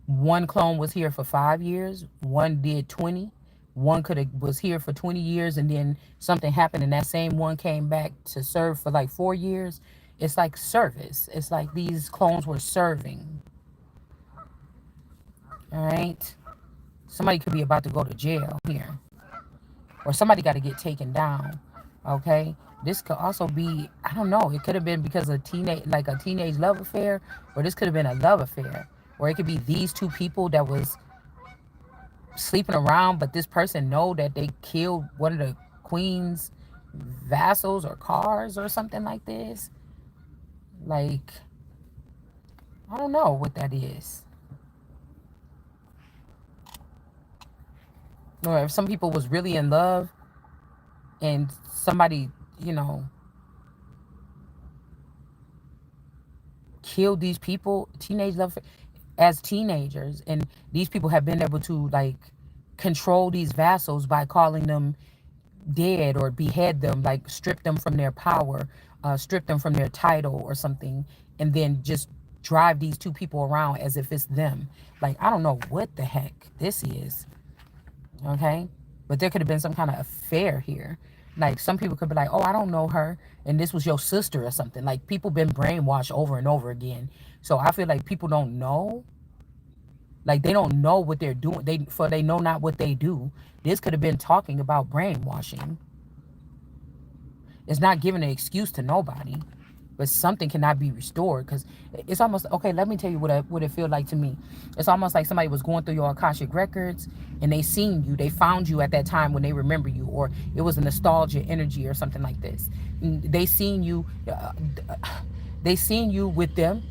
Speaker 1: one clone was here for 5 years, one did 20, one could have was here for 20 years, and then something happened and that same one came back to serve for like 4 years. It's like service. It's like these clones were serving. All right, somebody could be about to go to jail here, or somebody got to get taken down. Okay, this could also be, I don't know, it could have been because of teenage, like a teenage love affair, or this could have been a love affair, or it could be these two people that was sleeping around, but this person know that they killed one of the queen's vassals or cars or something like this. Like, I don't know what that is. Or if some people was really in love and somebody, you know, killed these people, teenage love, as teenagers, and these people have been able to like control these vassals by calling them dead or behead them, like strip them from their power, strip them from their title or something, and then just drive these two people around as if it's them. Like, I don't know what the heck this is. Okay, but there could have been some kind of affair here. Like, some people could be like, oh, I don't know her, and this was your sister or something. Like, people been brainwashed over and over again. So I feel like people don't know. Like, they don't know what they're doing. They know not what they do. This could have been talking about brainwashing. It's not giving an excuse to nobody, but something cannot be restored, because it's almost, okay, let me tell you what it feel like to me. It's almost like somebody was going through your Akashic records and they seen you, they found you at that time when they remember you, or it was a nostalgia energy or something like this. And they seen you with them,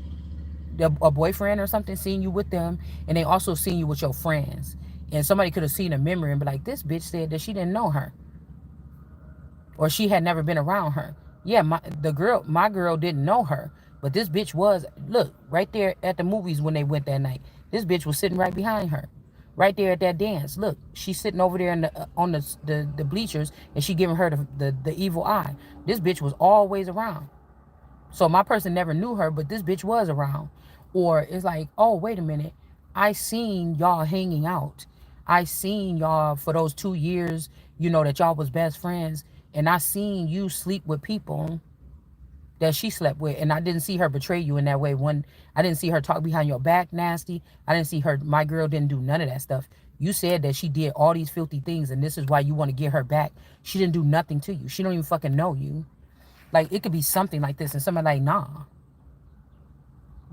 Speaker 1: a boyfriend or something, seen you with them, and they also seen you with your friends. And somebody could have seen a memory and be like, this bitch said that she didn't know her, or she had never been around her. Yeah, my girl didn't know her, but this bitch was. Look, right there at the movies when they went that night, this bitch was sitting right behind her, right there at that dance. Look, she's sitting over there in on the bleachers, and she giving her the evil eye. This bitch was always around. So my person never knew her, but this bitch was around. Or it's like, oh, wait a minute, I seen y'all hanging out. I seen y'all for those 2 years, you know, that y'all was best friends. And I seen you sleep with people that she slept with. And I didn't see her betray you in that way. I didn't see her talk behind your back nasty. I didn't see her, my girl didn't do none of that stuff. You said that she did all these filthy things, and this is why you want to get her back. She didn't do nothing to you. She don't even fucking know you. Like, it could be something like this, and somebody like, nah.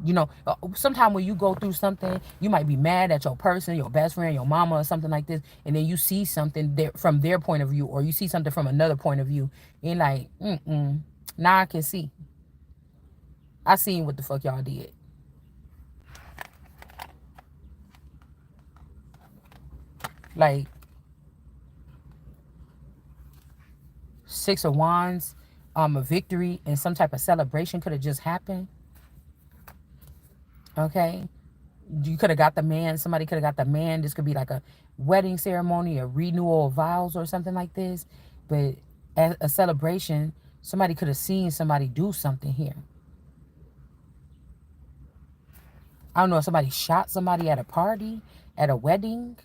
Speaker 1: You know, sometimes when you go through something, you might be mad at your person, your best friend, your mama, or something like this, and then you see something from their point of view, or you see something from another point of view, and you're like, now I can see. I seen what the fuck y'all did. Like, Six of Wands, a victory and some type of celebration could have just happened. Okay, you could have got the man. Somebody could have got the man. This could be like a wedding ceremony, a renewal of vows, or something like this. But as a celebration, somebody could have seen somebody do something here. I don't know if somebody shot somebody at a party, at a wedding.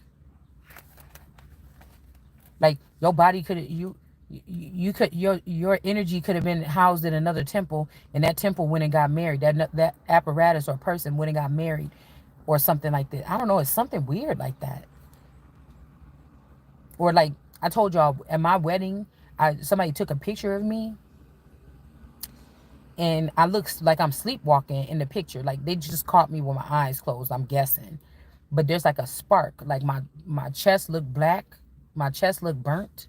Speaker 1: Like your body could you could your energy could have been housed in another temple, and that temple went and got married. That apparatus or person went and got married, or something like that. I don't know. It's something weird like that. Or like I told y'all at my wedding, somebody took a picture of me, and I look like I'm sleepwalking in the picture. Like they just caught me with my eyes closed. I'm guessing, but there's like a spark. Like my chest looked black. My chest looked burnt.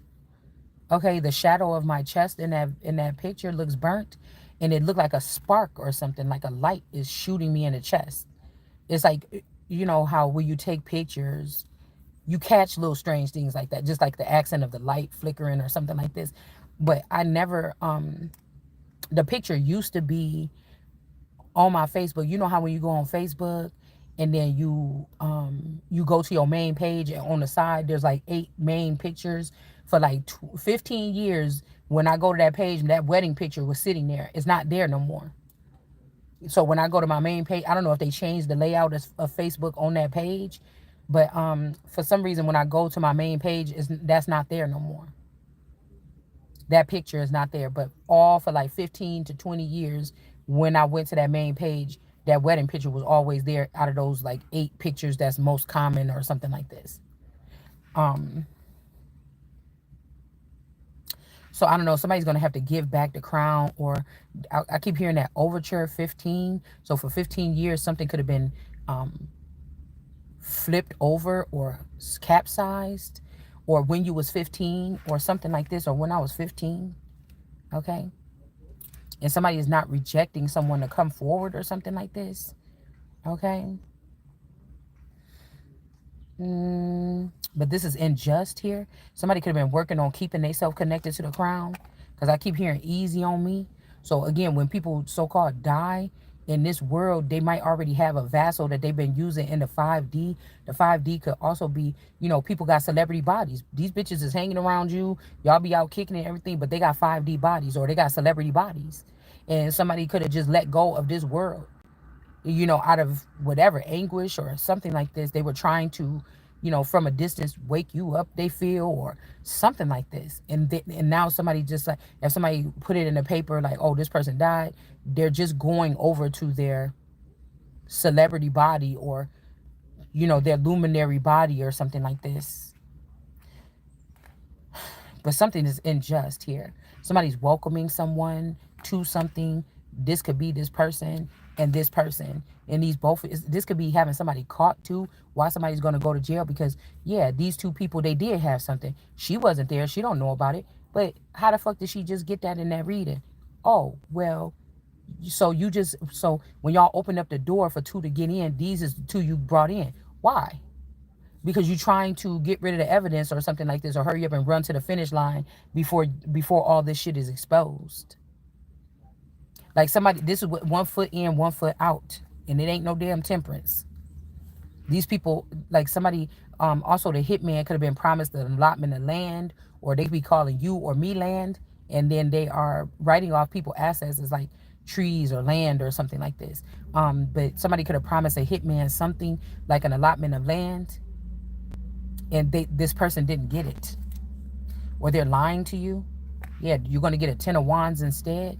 Speaker 1: Okay, the shadow of my chest in that picture looks burnt, and it looked like a spark or something, like a light is shooting me in the chest. It's like, you know how when you take pictures, you catch little strange things like that, just like the accent of the light flickering or something like this. But I never the picture used to be on my Facebook. You know how when you go on Facebook and then you go to your main page, and on the side there's like 8 main pictures for like 15 years. When I go to that page, that wedding picture was sitting there. It's not there no more. So when I go to my main page, I don't know if they changed the layout of Facebook on that page, but for some reason when I go to my main page, that's not there no more. That picture is not there. But all for like 15 to 20 years, when I went to that main page, that wedding picture was always there out of those like 8 pictures that's most common or something like this. Um, so I don't know. Somebody's gonna have to give back the crown, or I keep hearing that overture 15. So for 15 years, something could have been um, flipped over or capsized, or when you was 15 or something like this, or when I was 15. Okay, and somebody is not rejecting someone to come forward or something like this. Okay. But this is unjust here. Somebody could have been working on keeping themselves connected to the crown, because I keep hearing easy on me. So again, when people so-called die in this world, they might already have a vassal that they've been using in the 5D. The 5D could also be, people got celebrity bodies. These bitches is hanging around you. Y'all be out kicking and everything, but they got 5D bodies, or they got celebrity bodies. And somebody could have just let go of this world, out of whatever anguish or something like this. They were trying to, from a distance, wake you up, they feel, or something like this. And now somebody just like, if somebody put it in the paper, like, oh, this person died, they're just going over to their celebrity body, or, their luminary body or something like this. But something is unjust here. Somebody's welcoming someone to something. This could be this person and this person. And this could be having somebody caught too. Why somebody's going to go to jail? Because, yeah, these two people, they did have something. She wasn't there. She don't know about it. But how the fuck did she just get that in that reading? Oh, well, so when y'all open up the door for 2 to get in, these is the 2 you brought in. Why? Because you're trying to get rid of the evidence or something like this, or hurry up and run to the finish line before all this shit is exposed. Like somebody, this is what 1 foot in, 1 foot out, and it ain't no damn temperance. These people, like somebody, also the hitman could have been promised an allotment of land, or they could be calling you or me land, and then they are writing off people assets as like trees or land or something like this. But somebody could have promised a hitman something like an allotment of land, and this person didn't get it, or they're lying to you. Yeah, you're going to get a 10 of wands instead.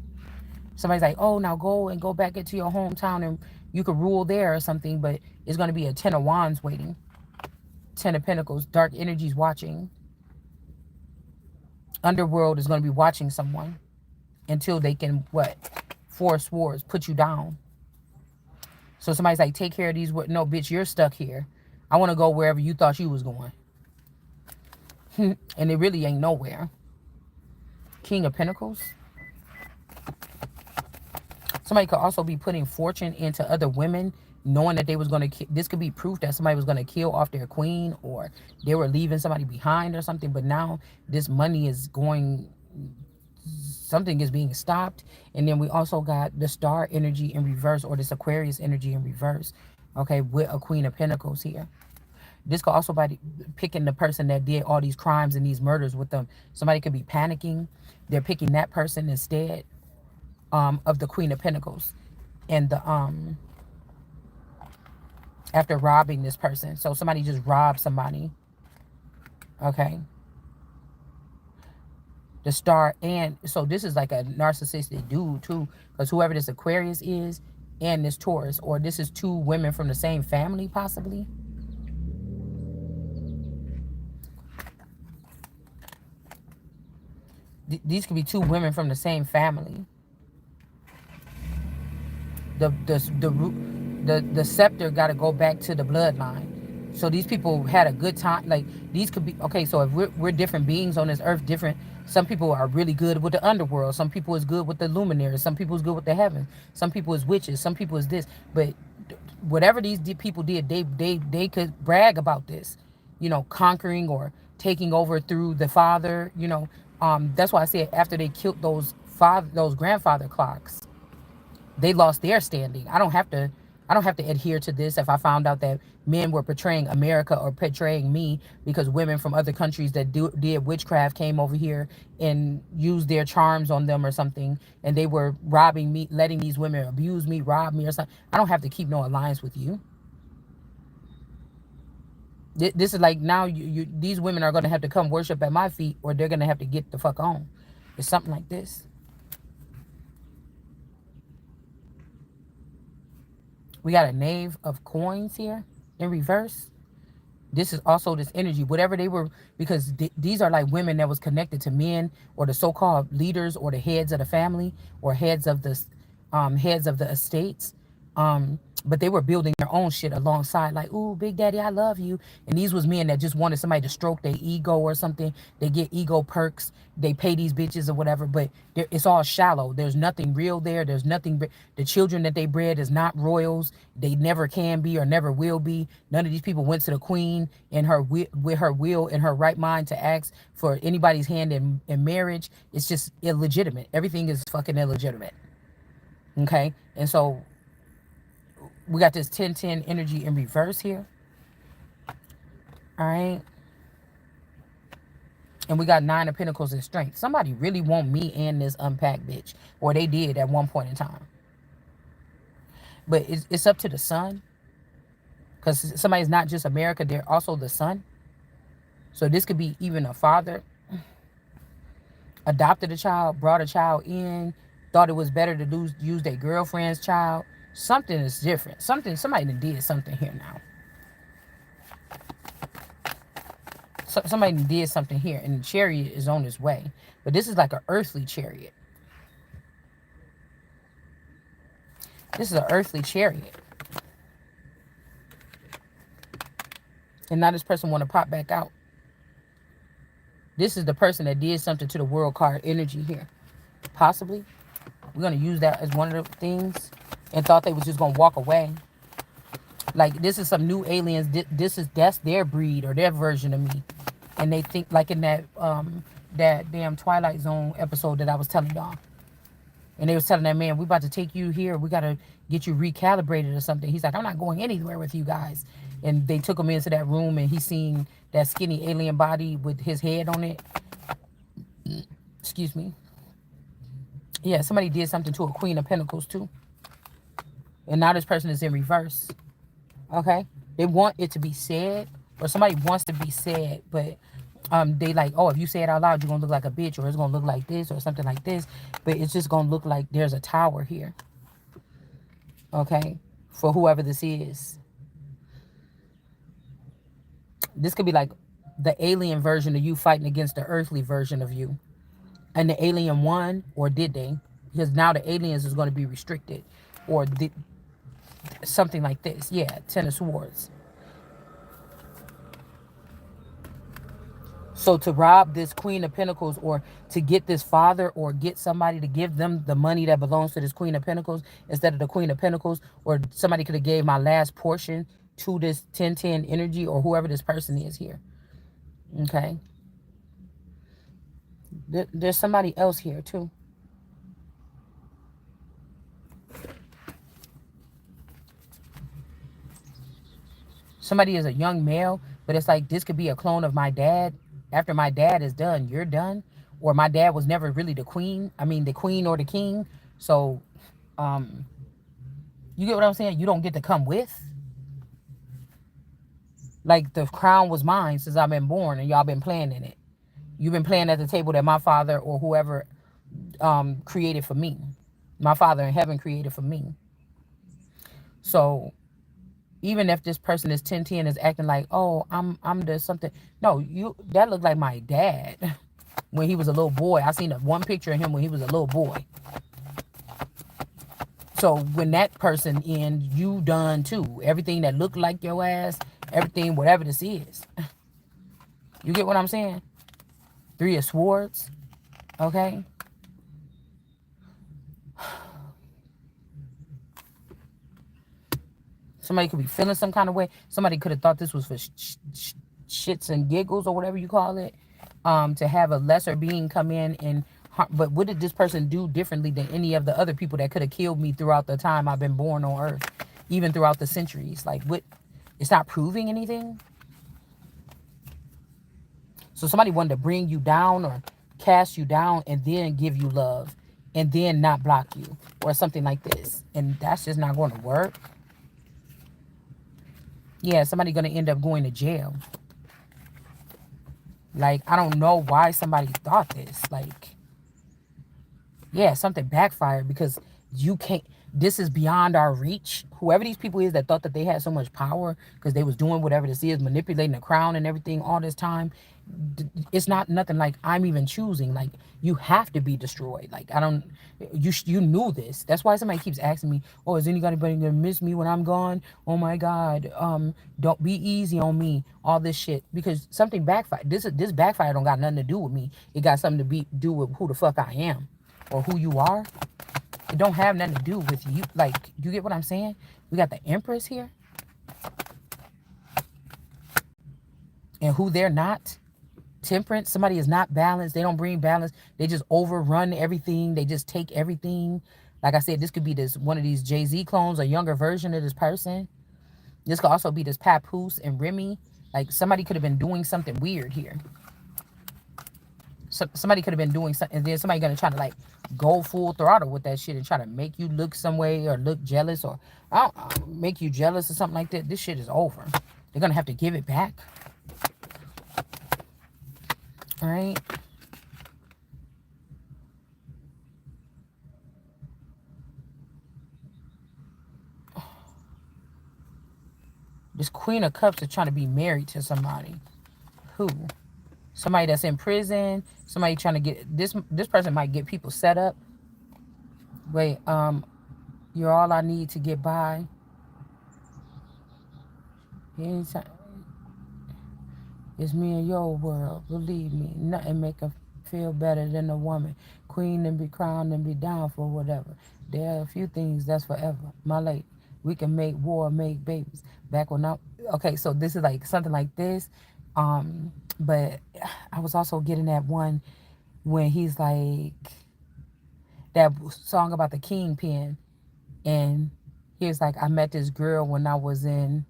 Speaker 1: Somebody's like, oh, now go back into your hometown and you could rule there or something, but it's going to be a 10 of wands waiting. 10 of pentacles, dark energies watching. Underworld is going to be watching someone until they can, what, 4 swords, put you down. So somebody's like, take care of these. No, bitch, you're stuck here. I want to go wherever you thought you was going. And it really ain't nowhere. King of Pentacles. Somebody could also be putting fortune into other women, knowing that they was going to, this could be proof that somebody was going to kill off their queen, or they were leaving somebody behind or something. But now this money is going, something is being stopped. And then we also got the star energy in reverse, or this Aquarius energy in reverse. Okay, with a Queen of Pentacles here. This could also be picking the person that did all these crimes and these murders with them. Somebody could be panicking. They're picking that person instead of the Queen of Pentacles. And the after robbing this person. So somebody just robbed somebody. Okay. The star, and so this is like a narcissistic dude too, because whoever this Aquarius is and this Taurus, or this is two women from the same family possibly. These could be two women from the same family. The scepter got to go back to the bloodline. So these people had a good time. Like, these could be, okay, so if we're different beings on this earth, different. Some people are really good with the underworld. Some people is good with the luminaries. Some people is good with the heavens. Some people is witches. Some people is this. But whatever these people did, they could brag about this, you know, conquering or taking over through the father, you know. That's why I said after they killed those grandfather clocks, they lost their standing. I don't have to adhere to this if I found out that men were portraying America or portraying me because women from other countries that did witchcraft came over here and used their charms on them or something, and they were robbing me, letting these women abuse me, rob me or something. I don't have to keep no alliance with you. This is like, now these women are going to have to come worship at my feet, or they're going to have to get the fuck on. It's something like this. We got a knave of coins here in reverse. This is also this energy, whatever they were, because these are like women that was connected to men, or the so-called leaders, or the heads of the family, or heads of the estates. But they were building their own shit alongside, like, ooh, Big Daddy, I love you. And these was men that just wanted somebody to stroke their ego or something. They get ego perks. They pay these bitches or whatever, but it's all shallow. There's nothing real there. There's nothing. The children that they bred is not royals. They never can be or never will be. None of these people went to the queen in her with her will in her right mind to ask for anybody's hand in marriage. It's just illegitimate. Everything is fucking illegitimate. Okay, and so we got this 10-10 energy in reverse here. All right. And we got 9 of Pentacles in strength. Somebody really want me and this unpacked bitch. Or they did at one point in time. But it's up to the sun. Because somebody's not just America. They're also the sun. So this could be even a father. Adopted a child. Brought a child in. Thought it was better to use their girlfriend's child. Something is different. Somebody did something here now. Somebody did something here, and the chariot is on its way. But this is like an earthly chariot. This is an earthly chariot. And now this person want to pop back out. This is the person that did something to the world card energy here. Possibly. We're going to use that as one of the things. And thought they was just going to walk away. Like, this is some new aliens. That's their breed or their version of me. And they think, like in that damn Twilight Zone episode that I was telling y'all. And they was telling that man, we about to take you here. We got to get you recalibrated or something. He's like, I'm not going anywhere with you guys. And they took him into that room, and he seen that skinny alien body with his head on it. Excuse me. Yeah, somebody did something to a Queen of Pentacles too. And now this person is in reverse. Okay? They want it to be said, or somebody wants to be said, but they like, oh, if you say it out loud, you're going to look like a bitch, or it's going to look like this, or something like this. But it's just going to look like there's a tower here. Okay? For whoever this is. This could be like the alien version of you fighting against the earthly version of you. And the alien won, or did they? Because now the aliens is going to be restricted. Or something like this. Yeah, Ten of Swords. So to rob this Queen of Pentacles, or to get this father, or get somebody to give them the money that belongs to this Queen of Pentacles instead of the Queen of Pentacles, or somebody could have gave my last portion to this 1010 energy, or whoever this person is here. Okay. There's somebody else here too. Somebody is a young male, but it's like this could be a clone of my dad. After my dad is done, you're done. Or my dad was never really the queen. I mean, the queen or the king. So, you get what I'm saying? You don't get to come with. Like the crown was mine since I've been born, and y'all been playing in it. You've been playing at the table that my father or whoever created for me. My father in heaven created for me. So even if this person is 1010 is acting like, oh, I'm the something. No, that looked like my dad when he was a little boy. I seen one picture of him when he was a little boy. So when that person in, you done too. Everything that looked like your ass, everything, whatever this is. You get what I'm saying? Three of Swords. Okay. Somebody could be feeling some kind of way. Somebody could have thought this was for shits and giggles, or whatever you call it. To have a lesser being come in and harm. But what did this person do differently than any of the other people that could have killed me throughout the time I've been born on Earth, even throughout the centuries? Like, what? It's not proving anything. So somebody wanted to bring you down or cast you down and then give you love and then not block you or something like this. And that's just not going to work. Yeah, somebody going to end up going to jail. Like, I don't know why somebody thought this. Like, yeah, something backfired because you can't. This is beyond our reach. Whoever these people is that thought that they had so much power because they was doing whatever this is, manipulating the crown and everything all this time. It's not nothing like I'm even choosing. Like, you have to be destroyed. Like, I don't. You knew this. That's why somebody keeps asking me, "Oh, is anybody gonna miss me when I'm gone? Oh my God, don't be easy on me." All this shit because something backfired. This backfire don't got nothing to do with me. It got something to do with who the fuck I am or who you are. It don't have nothing to do with you. Like, you get what I'm saying? We got the Empress here. And who they're not. Temperance. Somebody is not balanced. They don't bring balance. They just overrun everything. They just take everything. Like I said, this could be this one of these Jay-Z clones, a younger version of this person. This could also be this Papoose and Remy. Like, somebody could have been doing something weird here. Somebody could have been doing something, and then somebody gonna try to like go full throttle with that shit and try to make you look some way or look jealous or make you jealous or something like that. This shit is over. They're gonna have to give it back. All right. This Queen of Cups is trying to be married to somebody. Who? Somebody that's in prison. Somebody trying to get this person might get people set up. Wait, you're all I need to get by. Anytime. It's me and your world. Believe me, nothing make her feel better than a woman. Queen and be crowned and be down for whatever. There are a few things that's forever. My lady, we can make war, make babies. Back when I, okay, so this is like something like this. But I was also getting that one when he's like, that song about the kingpin. And he was like, I met this girl when I was in,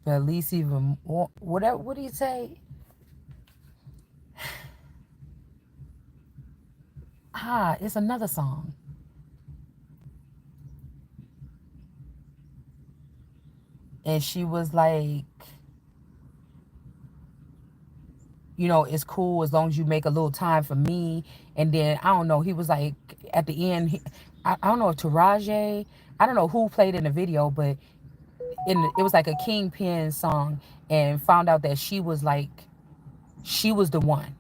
Speaker 1: but at least even more, whatever, what do you say? It's another song. And she was like, you know, it's cool as long as you make a little time for me. And then, I don't know, he was like, at the end, I don't know if Taraji, I don't know who played in the video, but it was like a Kingpin song, and found out that she was the one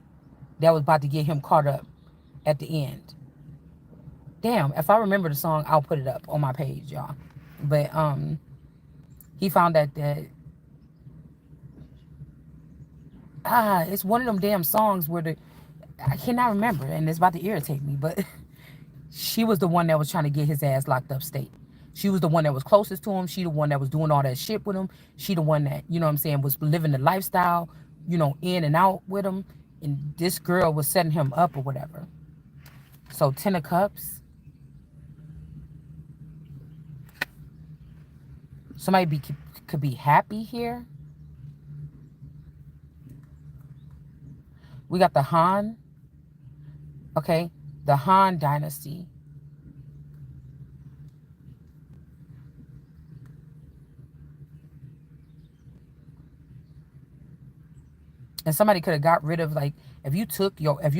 Speaker 1: that was about to get him caught up at the end. Damn, if I remember the song, I'll put it up on my page, y'all. But he found that it's one of them damn songs where I cannot remember, and it's about to irritate me, but she was the one that was trying to get his ass locked up state. She was the one that was closest to him. She the one that was doing all that shit with him. She the one that, you know what I'm saying, was living the lifestyle, in and out with him. And this girl was setting him up or whatever. So 10 of Cups. Somebody could be happy here. We got the Han. Okay. The Han dynasty. And somebody could have got rid of, like, if you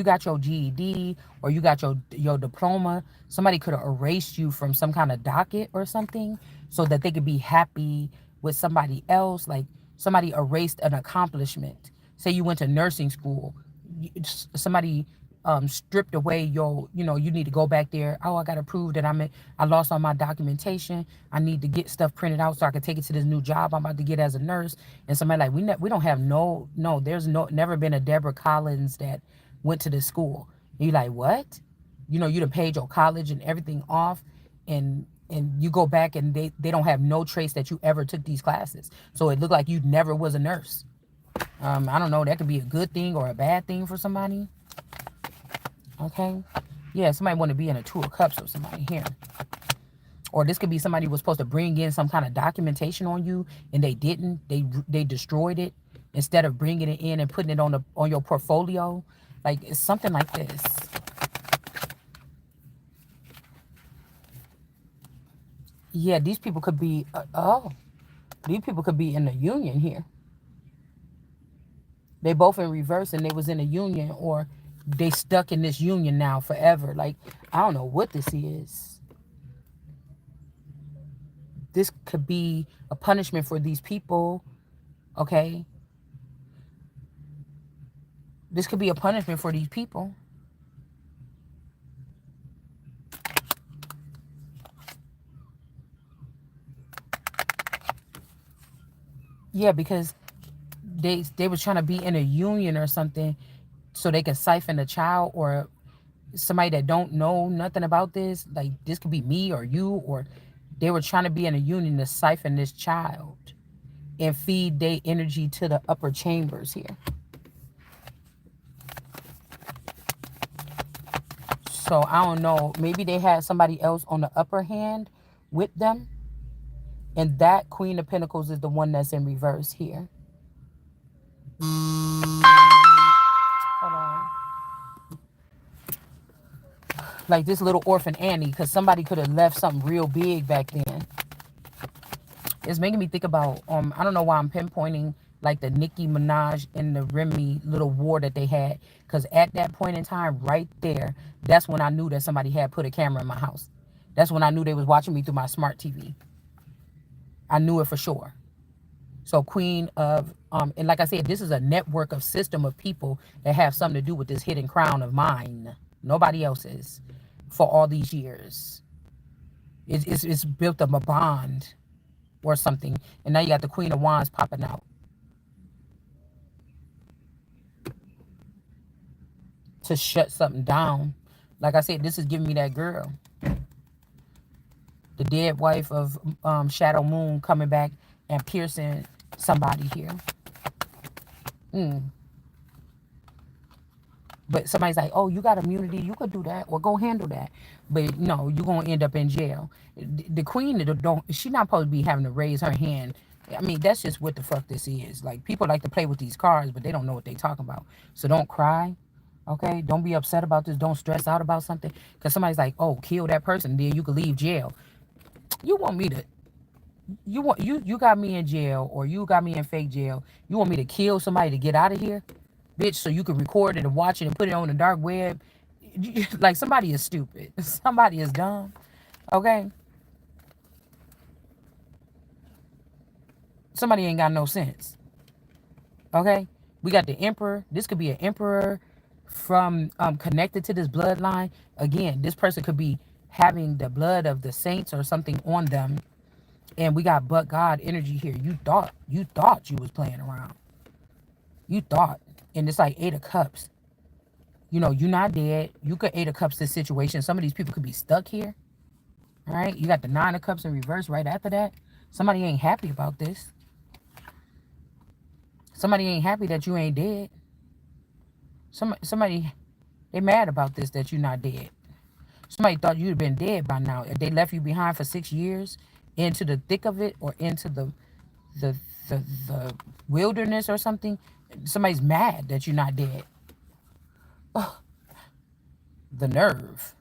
Speaker 1: got your GED or you got your diploma, somebody could have erased you from some kind of docket or something so that they could be happy with somebody else. Like, somebody erased an accomplishment. Say you went to nursing school, somebody stripped away you need to go back there. Oh, I got to prove that I lost all my documentation. I need to get stuff printed out so I can take it to this new job I'm about to get as a nurse. And somebody like, we don't have there's never been a Deborah Collins that went to this school. And you're like, what? You done paid your college and everything off, and you go back and they don't have no trace that you ever took these classes. So it looked like you never was a nurse. I don't know. That could be a good thing or a bad thing for somebody. Okay. Yeah, somebody want to be in a 2 of Cups or somebody here. Or this could be somebody who was supposed to bring in some kind of documentation on you and they didn't. They destroyed it instead of bringing it in and putting it on your portfolio. Like, it's something like this. Yeah, these people could be these people could be in a union here. They both in reverse and they was in a union, or they stuck in this union now forever. Like, I don't know what this is. This could be a punishment for these people. Okay. This could be a punishment for these people. Yeah, because they was trying to be in a union or something so they can siphon a child or somebody that don't know nothing about this. Like, this could be me or you, or they were trying to be in a union to siphon this child and feed their energy to the upper chambers here. So I don't know. Maybe they had somebody else on the upper hand with them. And that Queen of Pentacles is the one that's in reverse here. Hold on. Like this little orphan Annie, because somebody could have left something real big back then. It's making me think about, I don't know why I'm pinpointing like the Nicki Minaj and the Remy little war that they had. Because at that point in time, right there, that's when I knew that somebody had put a camera in my house. That's when I knew they was watching me through my smart TV. I knew it for sure. So Queen of, and like I said, this is a network of system of people that have something to do with this hidden crown of mine. Nobody else's for all these years. It's built up a bond or something. And now you got the Queen of Wands popping out. To shut something down. Like I said, this is giving me that girl. The dead wife of Shadow Moon coming back and piercing somebody here. But somebody's like, oh, you got immunity, you could do that, or go handle that. But no, you're going to end up in jail. The queen, she's not supposed to be having to raise her hand. I mean, that's just what the fuck this is. Like, people like to play with these cards, but they don't know what they talking about. So don't cry, okay? Don't be upset about this. Don't stress out about something. Because somebody's like, oh, kill that person, then you could leave jail. You want me to... You got me in jail, or you got me in fake jail. You want me to kill somebody to get out of here? Bitch, so you can record it and watch it and put it on the dark web. Like, somebody is stupid. Somebody is dumb. Okay? Somebody ain't got no sense. Okay? We got the emperor. This could be an emperor from connected to this bloodline. Again, this person could be having the blood of the saints or something on them, and we got but God energy here. You thought you was playing around. You thought. And it's like 8 of Cups. You're not dead. You could 8 of Cups this situation. Some of these people could be stuck here. All right. You got the 9 of Cups in reverse right after that. Somebody ain't happy about this. Somebody ain't happy that you ain't dead. Somebody, they mad about this, that you're not dead. Somebody thought you'd have been dead by now. If they left you behind for 6 years into the thick of it, or into the the wilderness or something, somebody's mad that you're not dead. Ugh, the nerve.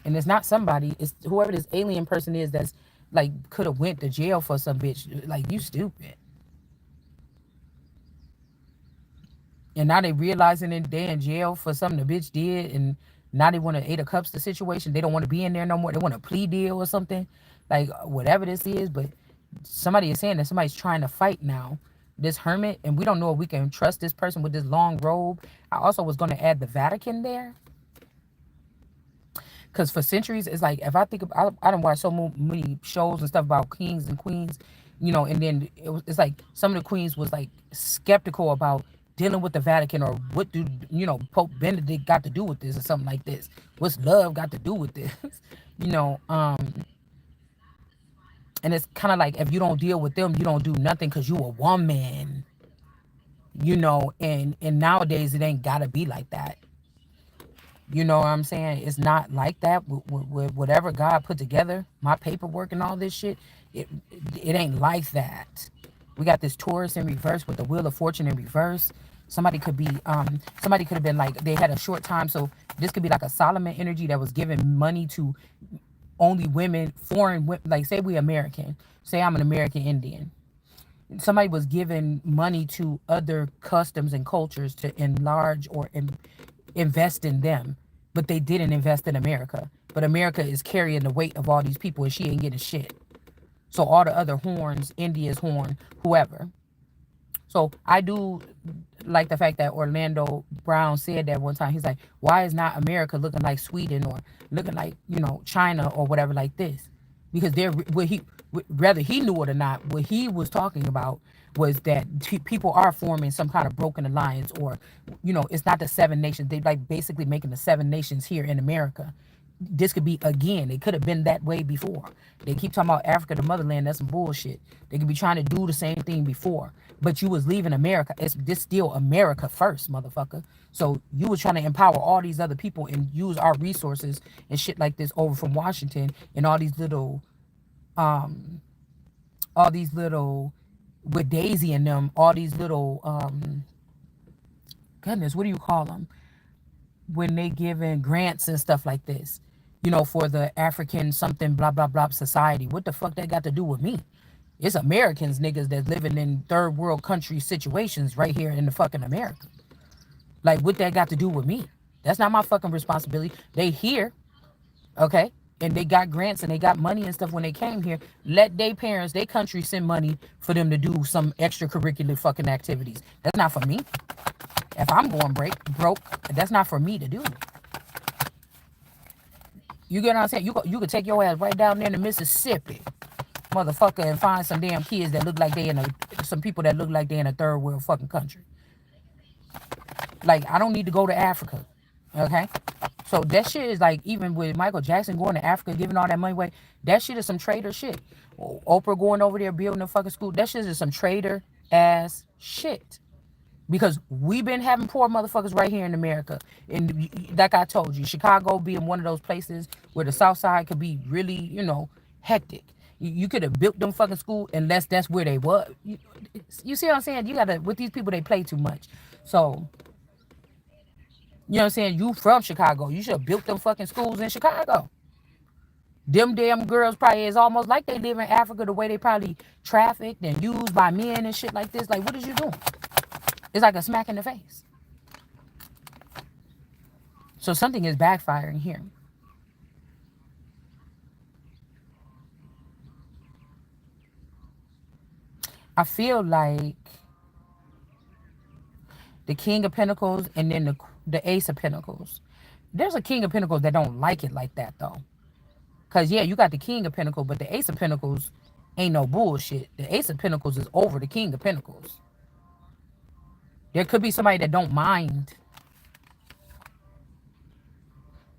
Speaker 1: And it's not somebody, it's whoever this alien person is that's like could have went to jail for some bitch. Like, you stupid. And now they realizing that they in jail for something the bitch did, and now they want to 8 of Cups the situation. They don't want to be in there no more. They want a plea deal or something, like whatever this is. But somebody is saying that somebody's trying to fight now, this hermit, and we don't know if we can trust this person with this long robe. I also was going to add the Vatican there, because for centuries, it's like, if I think about, I don't watch so many shows and stuff about kings and queens, and then it's like some of the queens was like skeptical about dealing with the Vatican, or what do, Pope Benedict got to do with this, or something like this. What's love got to do with this? you know, um, and it's kind of like, if you don't deal with them, you don't do nothing because you a woman, and nowadays it ain't gotta be like that. You know what I'm saying? It's not like that with whatever God put together, my paperwork and all this shit. It ain't like that. We got this Taurus in reverse with the Wheel of Fortune in reverse. Somebody could have been like, they had a short time, so this could be like a Solomon energy that was giving money to only women, foreign women. Like, say we American, say I'm an American Indian. Somebody was giving money to other customs and cultures to enlarge or invest in them, but they didn't invest in America. But America is carrying the weight of all these people, and she ain't getting shit. So all the other horns, India's horn, whoever. So I do like the fact that Orlando Brown said that one time. He's like, why is not America looking like Sweden, or looking like, China or whatever like this? Because whether he knew it or not, what he was talking about was that people are forming some kind of broken alliance, or, it's not the 7 nations. They like basically making the 7 nations here in America. This could be, again, it could have been that way before. They keep talking about Africa, the motherland. That's some bullshit. They could be trying to do the same thing before, but you was leaving America. It's this still America first, motherfucker. So you was trying to empower all these other people and use our resources and shit like this over from Washington, and um all these little, with Daisy and them, all these little, goodness, what do you call them, when they giving grants and stuff like this, for the African something blah blah blah society. What the fuck that got to do with me? It's Americans, niggas, that living in third world country situations right here in the fucking America. Like, what that got to do with me? That's not my fucking responsibility. They here, okay? And they got grants and they got money and stuff when they came here. Let their parents, their country, send money for them to do some extracurricular fucking activities. That's not for me. If I'm going broke, that's not for me to do. You get what I'm saying? You could take your ass right down there to Mississippi, motherfucker, and find some damn kids that look like they some people that look like they in a third world fucking country. Like, I don't need to go to Africa, okay? So that shit is like, even with Michael Jackson going to Africa, giving all that money away, that shit is some traitor shit. Oprah going over there building a fucking school, that shit is some traitor ass shit. Because we've been having poor motherfuckers right here in America. And like I told you, Chicago being one of those places where the South Side could be really, hectic. You could have built them fucking school unless that's where they were. You see what I'm saying? You gotta, with these people, they play too much. So, you know what I'm saying? You from Chicago. You should have built them fucking schools in Chicago. Them damn girls probably is almost like they live in Africa, the way they probably trafficked and used by men and shit like this. Like, what is you doing? It's like a smack in the face. So something is backfiring here. I feel like the King of Pentacles and then the Ace of Pentacles. There's a King of Pentacles that don't like it like that, though. Because, yeah, you got the King of Pentacles, but the Ace of Pentacles ain't no bullshit. The Ace of Pentacles is over the King of Pentacles. There could be somebody that don't mind,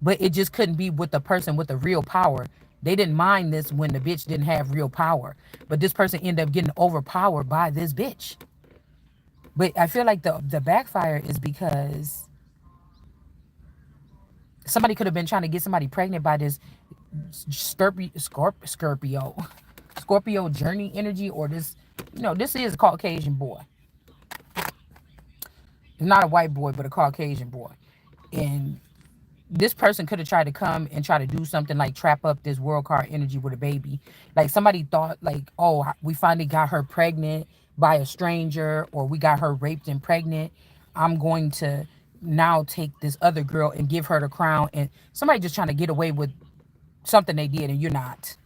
Speaker 1: but it just couldn't be with the person with the real power. They didn't mind this when the bitch didn't have real power. But this person ended up getting overpowered by this bitch. But I feel like the backfire is because somebody could have been trying to get somebody pregnant by this Scorpio journey energy, or this, this is a Caucasian boy. It's not a white boy, but a Caucasian boy. And this person could have tried to come and try to do something like trap up this world card energy with a baby. Like somebody thought like, oh, we finally got her pregnant by a stranger, or we got her raped and pregnant. I'm going to now take this other girl and give her the crown. And somebody just trying to get away with something they did, and you're not.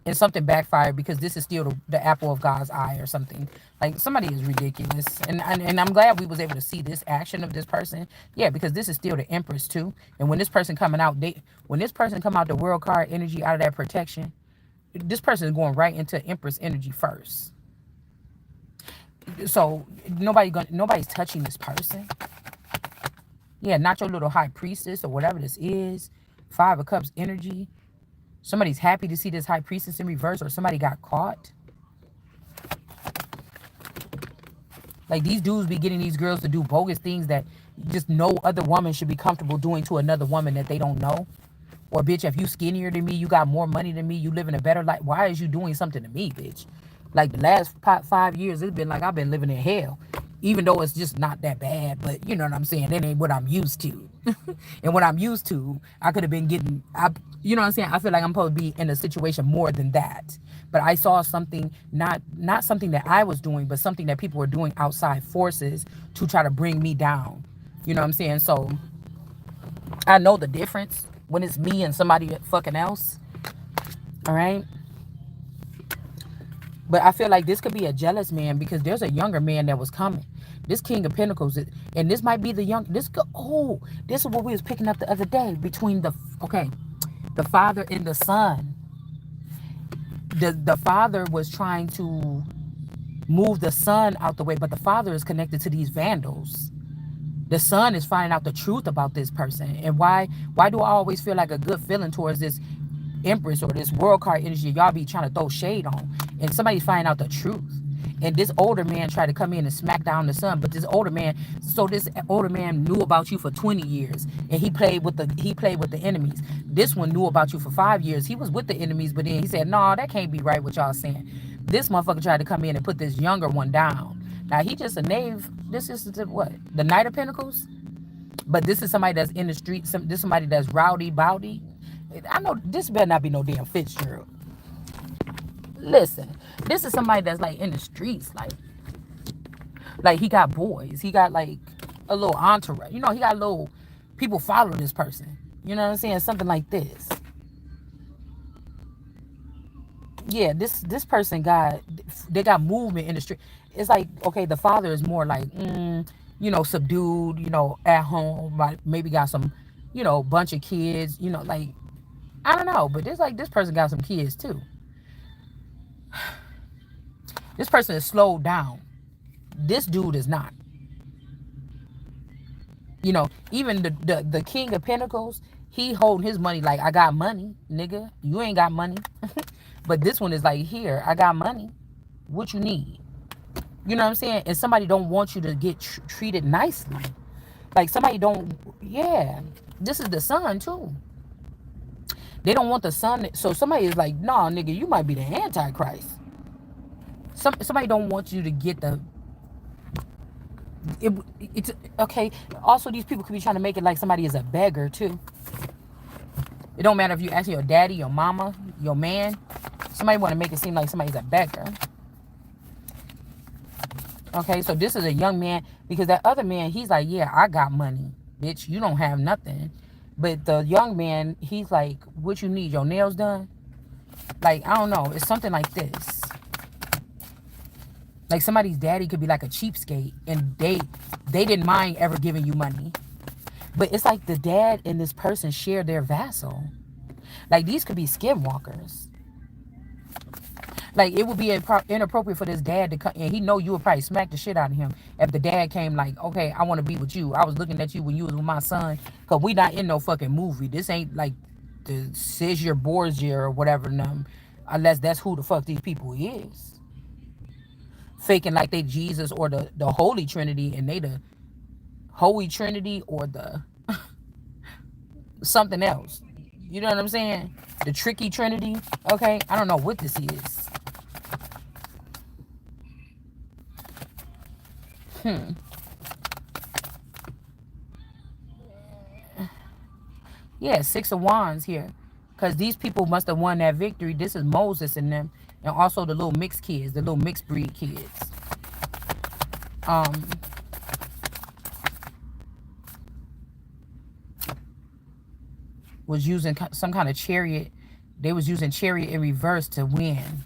Speaker 1: And something backfired because this is still the apple of God's eye or something. Like somebody is ridiculous. And I'm glad we was able to see this action of this person. Yeah, because this is still the Empress too. And when this person coming out, when this person come out the world card energy out of that protection, this person is going right into Empress energy first. So nobody's touching this person. Yeah, not your little high priestess or whatever this is. 5 of Cups energy. Somebody's happy to see this high priestess in reverse, or somebody got caught. Like these dudes be getting these girls to do bogus things that just no other woman should be comfortable doing to another woman that they don't know. Or bitch, if you skinnier than me, you got more money than me, you living a better life. Why is you doing something to me, bitch? Like the last 5 years, it's been like I've been living in hell. Even though it's just not that bad, but you know what I'm saying? It ain't what I'm used to. And what I'm used to, I could have been getting, you know what I'm saying? I feel like I'm supposed to be in a situation more than that. But I saw something, not something that I was doing, but something that people were doing outside forces to try to bring me down. You know what I'm saying? So I know the difference when it's me and somebody fucking else. All right? But I feel like this could be a jealous man because there's a younger man that was coming. This King of Pentacles, and this might be the young, this is what we was picking up the other day between the father and the son. The father was trying to move the son out the way, but the father is connected to these vandals. The son is finding out the truth about this person. And why do I always feel like a good feeling towards this Empress or this world card energy y'all be trying to throw shade on? And somebody's finding out the truth. And this older man tried to come in and smack down the son, but this older man knew about you for 20 years, and he played with the enemies. This one knew about you for 5 years. He was with the enemies, but then he said, "No, that can't be right what y'all saying." This motherfucker tried to come in and put this younger one down. Now he just a knave. This is what? The Knight of Pentacles? But this is somebody that's in the street. This is somebody that's rowdy, bowdy. I know this better not be no damn Fitzgerald. Listen, this is somebody that's like in the streets, like he got boys, he got like a little entourage, he got little people follow this person, you know what I'm saying, something like this. Yeah, this person got movement in the street. It's like, okay, the father is more like subdued, at home, maybe got some bunch of kids, like I don't know, but it's like this person got some kids too. This person is slowed down. This dude is not. Even the King of Pentacles, he holding his money like, I got money, nigga. You ain't got money. But this one is like, here, I got money. What you need? You know what I'm saying? And somebody don't want you to get treated nicely. Like somebody don't, yeah. This is the son too. They don't want the son. So somebody is like, nah, nigga, you might be the Antichrist. Somebody don't want you to get it's okay. Also, these people could be trying to make it like somebody is a beggar too. It don't matter if you ask your daddy, your mama, your man. Somebody want to make it seem like somebody's a beggar. Okay, so this is a young man, because that other man, he's like, yeah, I got money, bitch. You don't have nothing. But the young man, he's like, what you need? Your nails done? Like, I don't know. It's something like this. Like somebody's daddy could be like a cheapskate, and they didn't mind ever giving you money. But it's like the dad and this person share their vassal. Like these could be skinwalkers. Like it would be inappropriate for this dad to come, and he know you would probably smack the shit out of him if the dad came like, okay, I want to be with you. I was looking at you when you was with my son, cause we not in no fucking movie. This ain't like the Caesar Borgia or whatever them, unless that's who the fuck these people is. Faking like they Jesus or the Holy Trinity, and they the Holy Trinity or the something else. You know what I'm saying? The tricky Trinity. Okay, I don't know what this is. Yeah, 6 of Wands here. Because these people must have won that victory. This is Moses and them. And also the little mixed kids, the little mixed breed kids. Um, was using some kind of chariot. They was using chariot in reverse to win.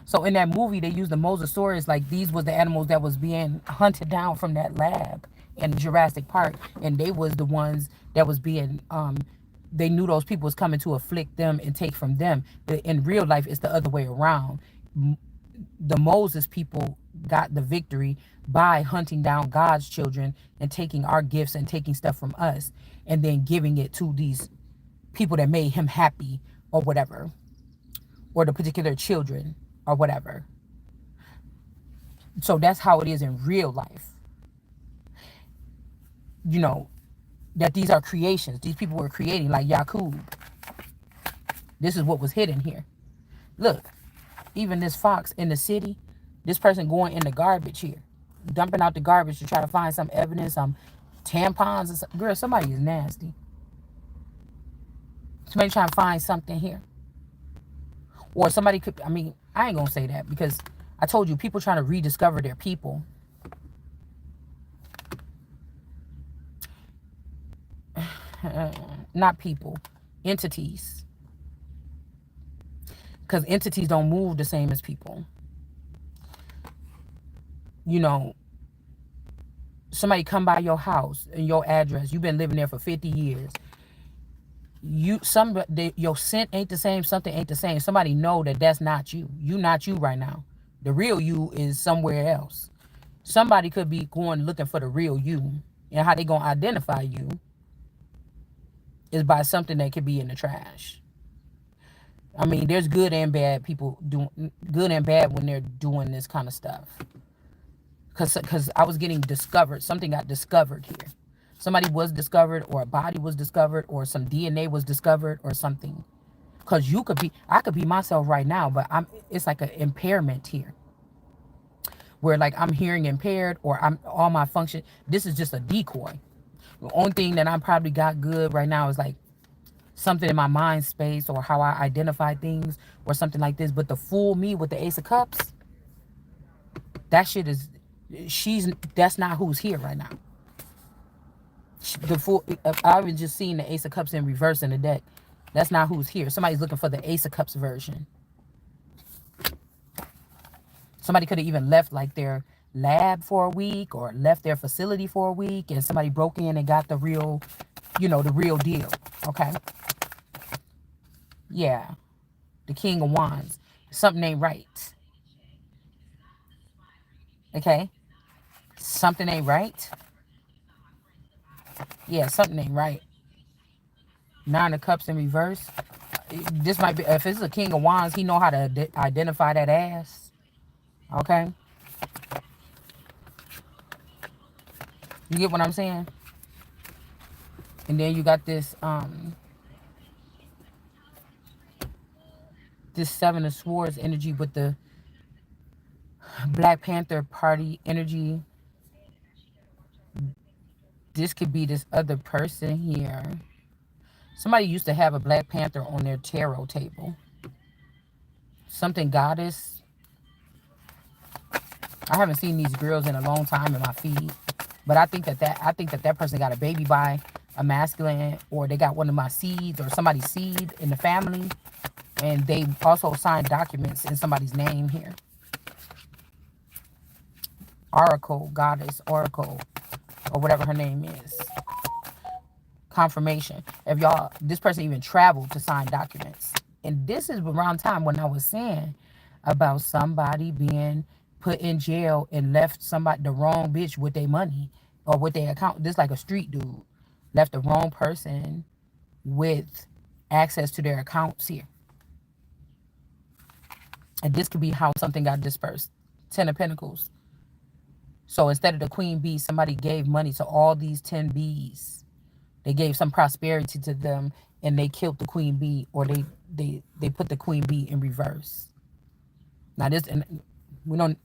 Speaker 1: So in that movie, they used the Mosasaurus. Like these was the animals that was being hunted down from that lab in Jurassic Park. And they was the ones that was being, they knew those people was coming to afflict them and take from them. But in real life, it's the other way around. The Moses people got the victory by hunting down God's children and taking our gifts and taking stuff from us and then giving it to these people that made him happy or whatever, or the particular children or whatever. So that's how it is in real life. You know, that these are creations. These people were creating like Yakub. This is what was hidden here. Look, even this fox in the city, this person going in the garbage here, dumping out the garbage to try to find some evidence, some tampons or something. Girl, somebody is nasty. Somebody trying to find something here. Or somebody could, I mean, I ain't going to say that because I told you, people trying to rediscover their people. Not people, entities. Because entities don't move the same as people. You know, somebody come by your house and your address. You've been living there for 50 years. Your scent ain't the same. Something ain't the same. Somebody know that that's not you. You not you right now. The real you is somewhere else. Somebody could be going looking for the real you. And how they going to identify you is by something that could be in the trash. I mean, there's good and bad people doing good and bad when they're doing this kind of stuff. Because I was getting discovered. Something got discovered here. Somebody was discovered, or a body was discovered, or some DNA was discovered, or something. Because I could be myself right now, but it's like an impairment here. Where like I'm hearing impaired, or I'm all my function. This is just a decoy. The only thing that I probably got good right now is like something in my mind space or how I identify things or something like this. But the fool me with the Ace of Cups, that shit is, that's not who's here right now. The fool, I was just seeing the Ace of Cups in reverse in the deck. That's not who's here. Somebody's looking for the Ace of Cups version. Somebody could have even left like their lab for a week or left their facility for a week, and somebody broke in and got the real, the real deal. Okay. Yeah. The King of Wands. Something ain't right. Okay. Something ain't right. Yeah, something ain't right. 9 of Cups in reverse. This might be, if it's a King of Wands, he know how to identify that ass. Okay. You get what I'm saying? And then you got this this 7 of Swords energy with the Black Panther Party energy. This could be this other person here. Somebody used to have a Black Panther on their tarot table. Something goddess. I haven't seen these girls in a long time in my feed. But I think that person got a baby by a masculine, or they got one of my seeds or somebody's seed in the family. And they also signed documents in somebody's name here. Oracle, goddess, Oracle, or whatever her name is. confirmation. If y'all, this person even traveled to sign documents. And this is around time when I was saying about somebody being put in jail and left somebody, the wrong bitch, with their money or with their account. This like a street dude left the wrong person with access to their accounts here. And this could be how something got dispersed. 10 of Pentacles. So instead of the Queen Bee, somebody gave money to all these 10 bees. They gave some prosperity to them and they killed the Queen Bee, or they put the Queen Bee in reverse. Now this, and we don't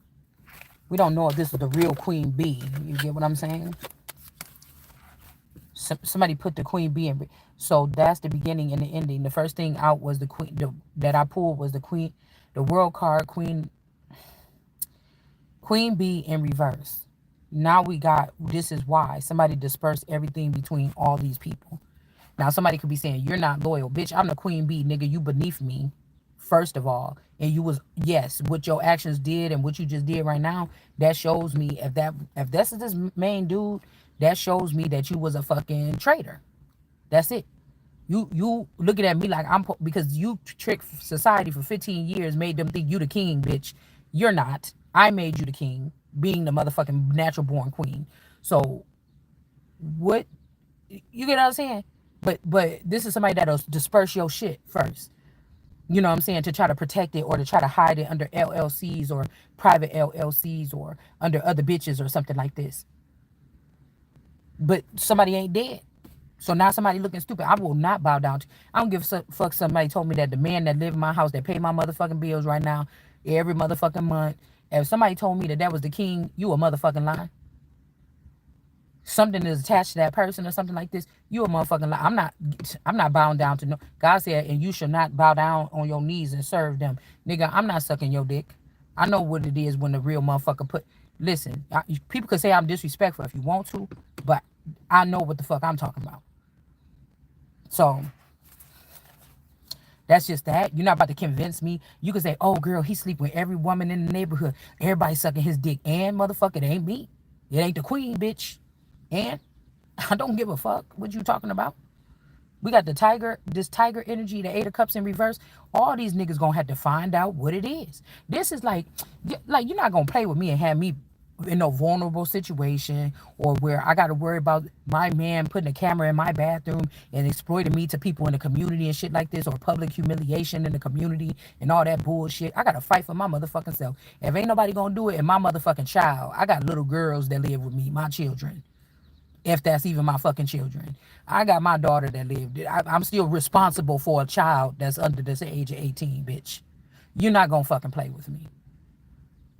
Speaker 1: know if this is the real Queen Bee. You get what I'm saying? Somebody put the Queen Bee in. So that's the beginning and the ending. The first thing out was the Queen that I pulled was the Queen, the World card, Queen Bee in reverse. Now we got, this is why somebody dispersed everything between all these people. Now somebody could be saying, you're not loyal. Bitch, I'm the Queen Bee, nigga. You beneath me, first of all. And you was, yes, what your actions did and what you just did right now, that shows me, if this is this main dude, that shows me that you was a fucking traitor. That's it. You looking at me like I'm, because you tricked society for 15 years, made them think you the king, bitch. You're not. I made you the king, being the motherfucking natural born queen. So what, you get what I'm saying? But this is somebody that'll disperse your shit first. You know what I'm saying? To try to protect it or to try to hide it under LLCs or private LLCs or under other bitches or something like this. But somebody ain't dead. So now somebody looking stupid. I will not bow down to. I don't give a fuck. Somebody told me that the man that live in my house, that pay my motherfucking bills right now, every motherfucking month. If somebody told me that was the king, you a motherfucking lie. Something is attached to that person or something like this, you a motherfucking lie. I'm not bowing down to no. God said, and you shall not bow down on your knees and serve them. Nigga, I'm not sucking your dick. I know what it is when the real motherfucker put. Listen, people could say I'm disrespectful if you want to, but I know what the fuck I'm talking about. So that's just that. You're not about to convince me. You can say, oh girl, he sleep with every woman in the neighborhood. Everybody sucking his dick. And motherfucker, it ain't me. It ain't the queen, bitch. And I don't give a fuck what you talking about. We got the tiger, this tiger energy, the 8 of Cups in reverse. All these niggas gonna have to find out what it is. This is like you're not gonna play with me and have me in no vulnerable situation or where I got to worry about my man putting a camera in my bathroom and exploiting me to people in the community and shit like this, or public humiliation in the community and all that bullshit. I got to fight for my motherfucking self. If ain't nobody gonna do it, and my motherfucking child, I got little girls that live with me, my children. If that's even my fucking children. I got my daughter that lived. I'm still responsible for a child that's under this age of 18, bitch. You're not gonna fucking play with me.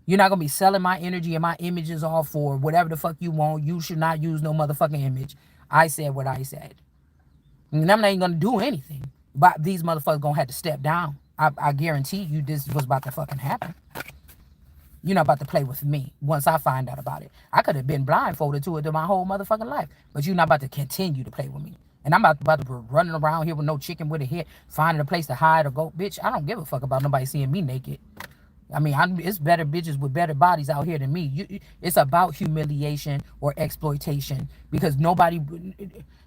Speaker 1: You're not gonna be selling my energy and my images off for whatever the fuck you want. You should not use no motherfucking image. I said what I said. And I'm not even gonna do anything. But these motherfuckers gonna have to step down. I guarantee you this was about to fucking happen. You're not about to play with me once I find out about it. I could have been blindfolded to it my whole motherfucking life. But you're not about to continue to play with me. And I'm about to be running around here with no chicken with a head, finding a place to hide or go. Bitch, I don't give a fuck about nobody seeing me naked. I mean, it's better bitches with better bodies out here than me. It's about humiliation or exploitation. Because nobody...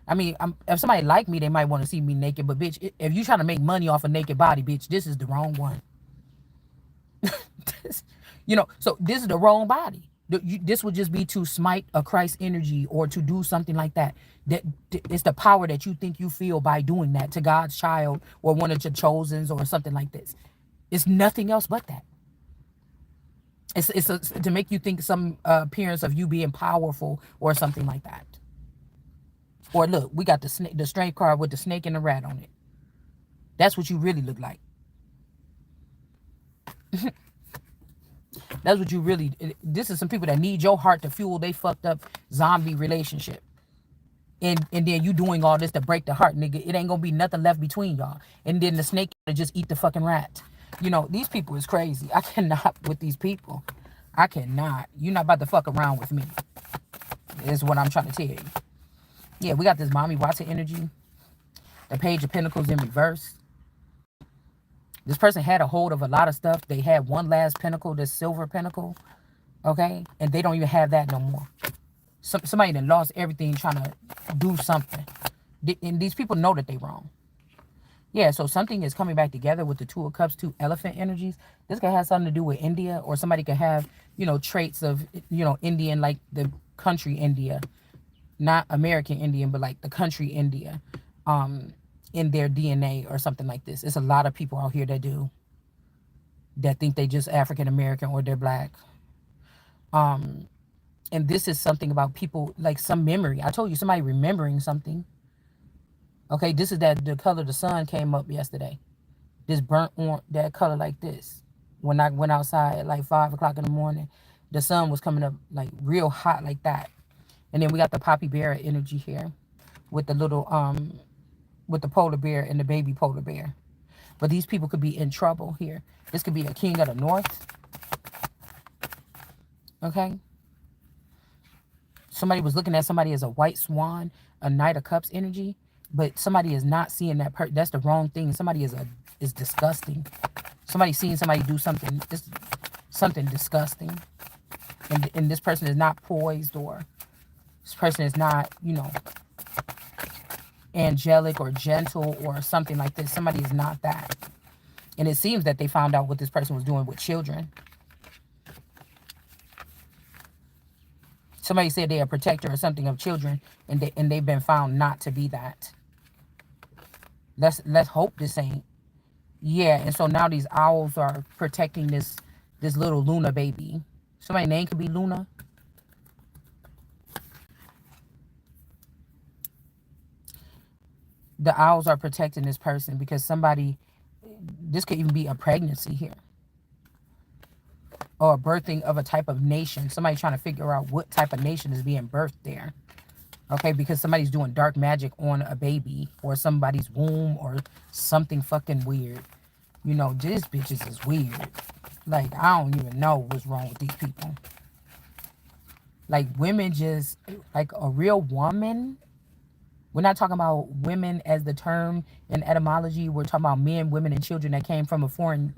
Speaker 1: I mean, if somebody like me, they might want to see me naked. But, bitch, if you trying to make money off a naked body, bitch, this is the wrong one. You know, so this is the wrong body. This would just be to smite a Christ energy or to do something like that. It's the power that you think you feel by doing that to God's child or one of your chosens or something like this. It's nothing else but that. It's to make you think some appearance of you being powerful or something like that. Or look, we got the strength card with the snake and the rat on it. That's what you really look like. That's what you really... This is some people that need your heart to fuel they fucked up zombie relationship. And then you doing all this to break the heart, nigga. It ain't gonna be nothing left between y'all. And then the snake to just eat the fucking rat. You know, these people is crazy. I cannot with these people. I cannot. You're not about to fuck around with me. Is what I'm trying to tell you. Yeah, we got this Mommy Watson energy. The Page of Pentacles in reverse. This person had a hold of a lot of stuff. They had one last pentacle, this silver pentacle. Okay? And they don't even have that no more. Somebody that lost everything trying to do something. And these people know that they're wrong. Yeah, so something is coming back together with the Two of Cups, two elephant energies. This could have something to do with India, or somebody could have, traits of, Indian, like the country India, not American Indian, but like the country India, um, in their DNA or something like this. It's a lot of people out here that think they just African American or they're black. Um, and this is something about people, like some memory. I told you, somebody remembering something. Okay, this is that the color the sun came up yesterday. This burnt orange, that color like this. When I went outside at like 5 o'clock in the morning, the sun was coming up like real hot like that. And then we got the poppy bear energy here with the little with the polar bear and the baby polar bear. But these people could be in trouble here. This could be a king of the north. Okay. Somebody was looking at somebody as a white swan, a knight of cups energy, but somebody is not seeing that person. That's the wrong thing. Somebody is disgusting. Somebody seeing somebody do something disgusting, and this person is not poised, or this person is not, angelic or gentle or something like this. Somebody is not that, and it seems that they found out what this person was doing with children. Somebody said they're a protector or something of children, and they've been found not to be that. Let's hope this ain't. Yeah, and so now these owls are protecting this little Luna baby. Somebody's name could be Luna. The owls are protecting this person because this could even be a pregnancy here, or a birthing of a type of nation. Somebody trying to figure out what type of nation is being birthed there. Okay, because somebody's doing dark magic on a baby or somebody's womb or something fucking weird. This bitches is weird. Like, I don't even know what's wrong with these people. Like, women just, like a real woman. We're not talking about women as the term in etymology. We're talking about men, women, and children that came from a foreign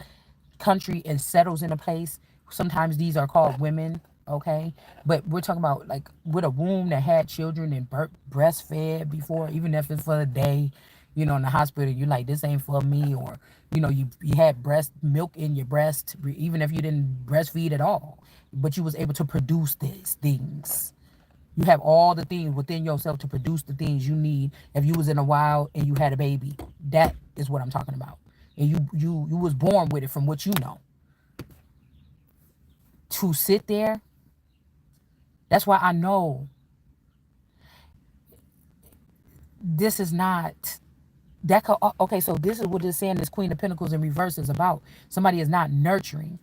Speaker 1: country and settles in a place. Sometimes these are called women, okay? But we're talking about like with a womb that had children and breastfed before, even if it's for a day, in the hospital, you're like, this ain't for me. Or, you had breast milk in your breast, even if you didn't breastfeed at all, but you was able to produce these things. You have all the things within yourself to produce the things you need. If you was in a wild and you had a baby, that is what I'm talking about. And you was born with it, from what you know. To sit there, that's why I know this is not that. Okay, so this is what it's saying. This Queen of Pentacles in reverse is about. Somebody is not nurturing.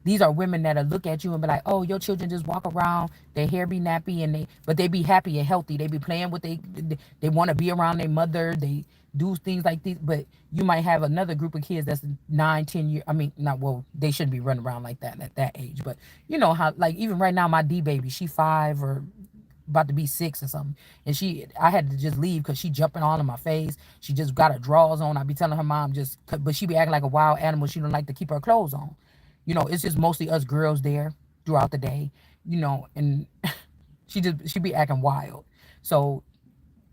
Speaker 1: These are women that'll look at you and be like, oh, your children just walk around, their hair be nappy, but they be happy and healthy. They be playing with they want to be around their mother. They do things like this. But you might have another group of kids that's 9, 10 years. I mean, not, well, they shouldn't be running around like that at that age. But you know how, like, even right now, my D baby, she 5 or about to be 6 or something. And I had to just leave because she jumping all in my face. She just got her drawers on. I be telling her mom but she be acting like a wild animal. She don't like to keep her clothes on. It's just mostly us girls there throughout the day, and she be acting wild. So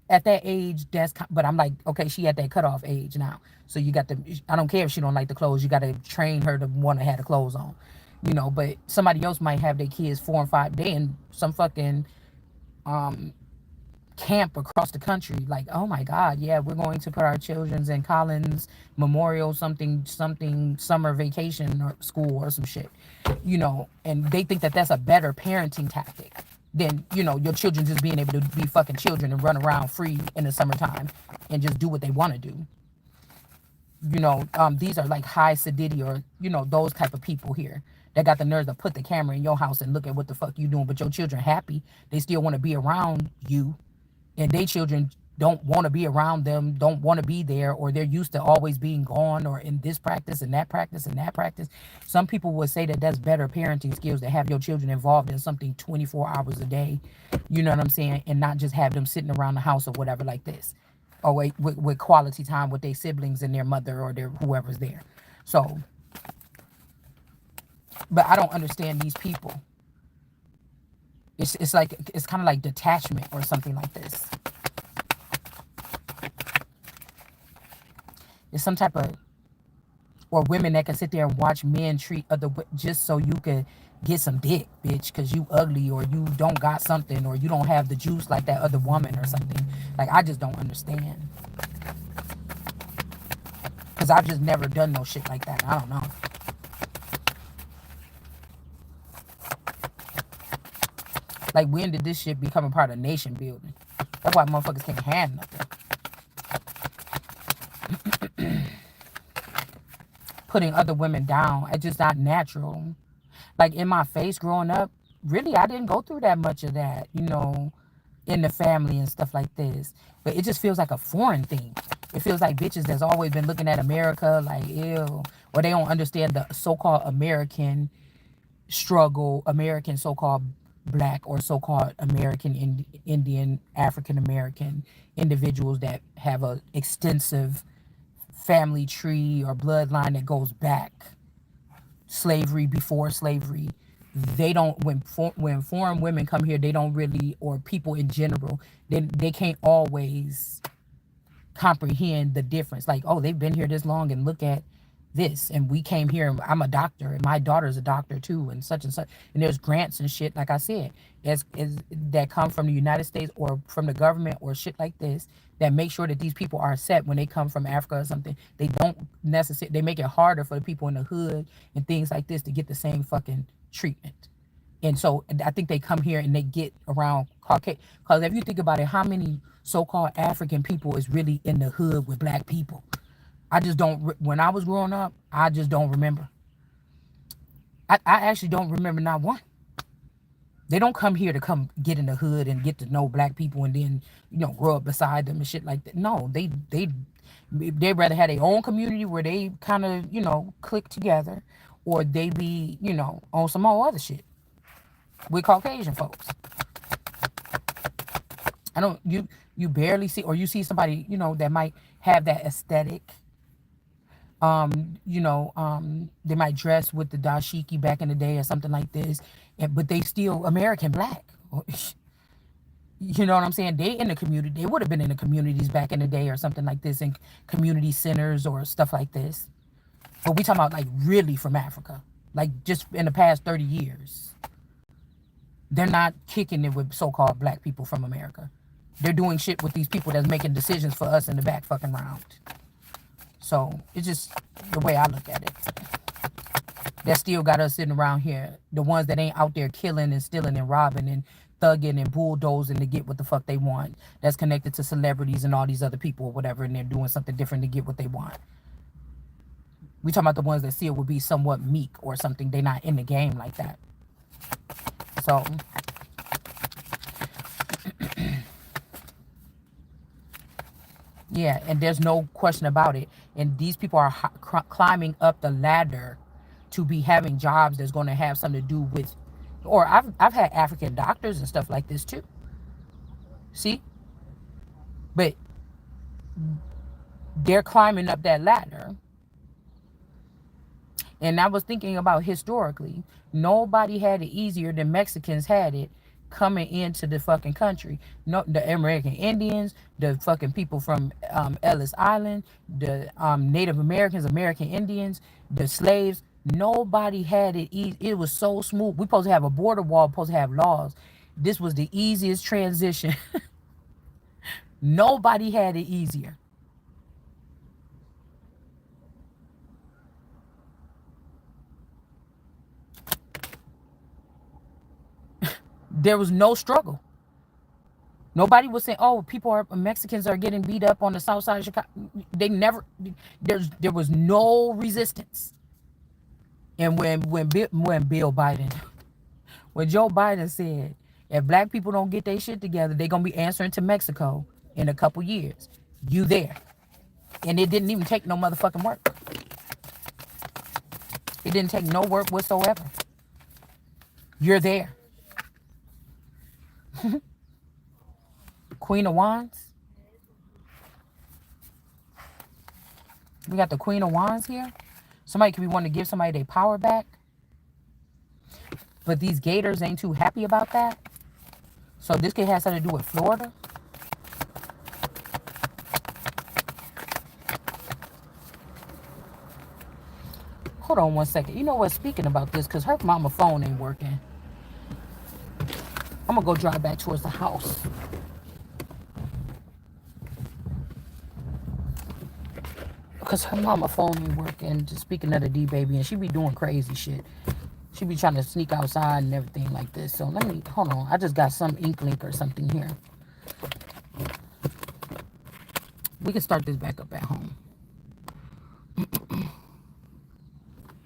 Speaker 1: at that age, but I'm like, okay, she at that cutoff age now. So I don't care if she don't like the clothes. You got to train her to want to have the clothes on, but somebody else might have their kids 4 and 5 day in some fucking, camp across the country. Like, oh my God, yeah, we're going to put our children's in Collins Memorial something summer vacation or school or some shit, and they think that that's a better parenting tactic than, your children just being able to be fucking children and run around free in the summertime and just do what they want to do. These are like high sedity, or, those type of people here that got the nerve to put the camera in your house and look at what the fuck you doing, but your children happy. They still want to be around you, and they children don't want to be around them, don't want to be there, or they're used to always being gone, or in this practice and that practice and that practice. Some people would say that that's better parenting skills, to have your children involved in something 24 hours a day, you know what I'm saying, and not just have them sitting around the house or whatever like this, or with quality time with their siblings and their mother or their whoever's there. So, but I don't understand these people. It's kind of like detachment or something like this. It's some type of, or women that can sit there and watch men treat just so you could get some dick, bitch, because you ugly or you don't got something or you don't have the juice like that other woman or something. Like, I just don't understand. Because I've just never done no shit like that. I don't know. Like, when did this shit become a part of nation building? That's why motherfuckers can't have nothing. Putting other women down, it's just not natural. Like, in my face growing up, really, I didn't go through that much of that, in the family and stuff like this. But it just feels like a foreign thing. It feels like bitches that's always been looking at America like, ew. Or they don't understand the so-called American struggle, American so-called black or so-called American Indian, African American individuals that have a extensive family tree or bloodline that goes back, slavery, before slavery. They don't, when foreign women come here, they don't really, or people in general, they can't always comprehend the difference. Like, oh, they've been here this long and look at this, and we came here, and I'm a doctor and my daughter's a doctor too, and such and such, and there's grants and shit, like I said, as that come from the United States or from the government or shit like this, that make sure that these people are set when they come from Africa or something. They don't necessarily, they make it harder for the people in the hood and things like this to get the same fucking treatment. And so I think they come here and they get around Caucasian. Because if you think about it, how many so-called African people is really in the hood with black people? I just don't, when I was growing up, I just don't remember. I actually don't remember not one. They don't come here to come get in the hood and get to know black people and then, grow up beside them and shit like that. No, they rather have their own community where they kind of, click together, or they be, on some more other shit with Caucasian folks. I don't, you barely see, or you see somebody, that might have that aesthetic. They might dress with the dashiki back in the day or something like this, but they still American black. You know what I'm saying? They in the community. They would have been in the communities back in the day or something like this, in community centers or stuff like this. But we talking about like really from Africa, like just in the past 30 years. They're not kicking it with so-called black people from America. They're doing shit with these people that's making decisions for us in the back fucking round. So it's just the way I look at it. That still got us sitting around here. The ones that ain't out there killing and stealing and robbing and thugging and bulldozing to get what the fuck they want. That's connected to celebrities and all these other people or whatever, and they're doing something different to get what they want. We talking about the ones that still would be somewhat meek or something. They not in the game like that. So yeah, and there's no question about it. And these people are climbing up the ladder to be having jobs that's going to have something to do with, or I've had African doctors and stuff like this too. See? But they're climbing up that ladder. And I was thinking about historically, nobody had it easier than Mexicans had it coming into the fucking country. No, the American Indians, the fucking people from Ellis Island, the Native Americans, American Indians, the slaves. Nobody had it easy. It was so smooth. We supposed to have a border wall, supposed to have laws. This was the easiest transition. Nobody had it easier. There was no struggle. Nobody was saying, "Oh, Mexicans are getting beat up on the south side of Chicago." They never. There was no resistance. And when Bill Biden, when Joe Biden said, if black people don't get their shit together, they're gonna be answering to Mexico in a couple years. You there? And it didn't even take no motherfucking work. It didn't take no work whatsoever. You're there. Queen of Wands. We got the Queen of Wands here. Somebody could be wanting to give somebody their power back. But these gators ain't too happy about that. So this could have something to do with Florida. Hold on one second. You know what? Speaking about this, because her mama phone ain't working. I'm going to go drive back towards the house. Because her mama phone ain't working. Just speaking of the D baby, and she be doing crazy shit. She be trying to sneak outside and everything like this. So let me, hold on. I just got some ink link or something here. We can start this back up at home.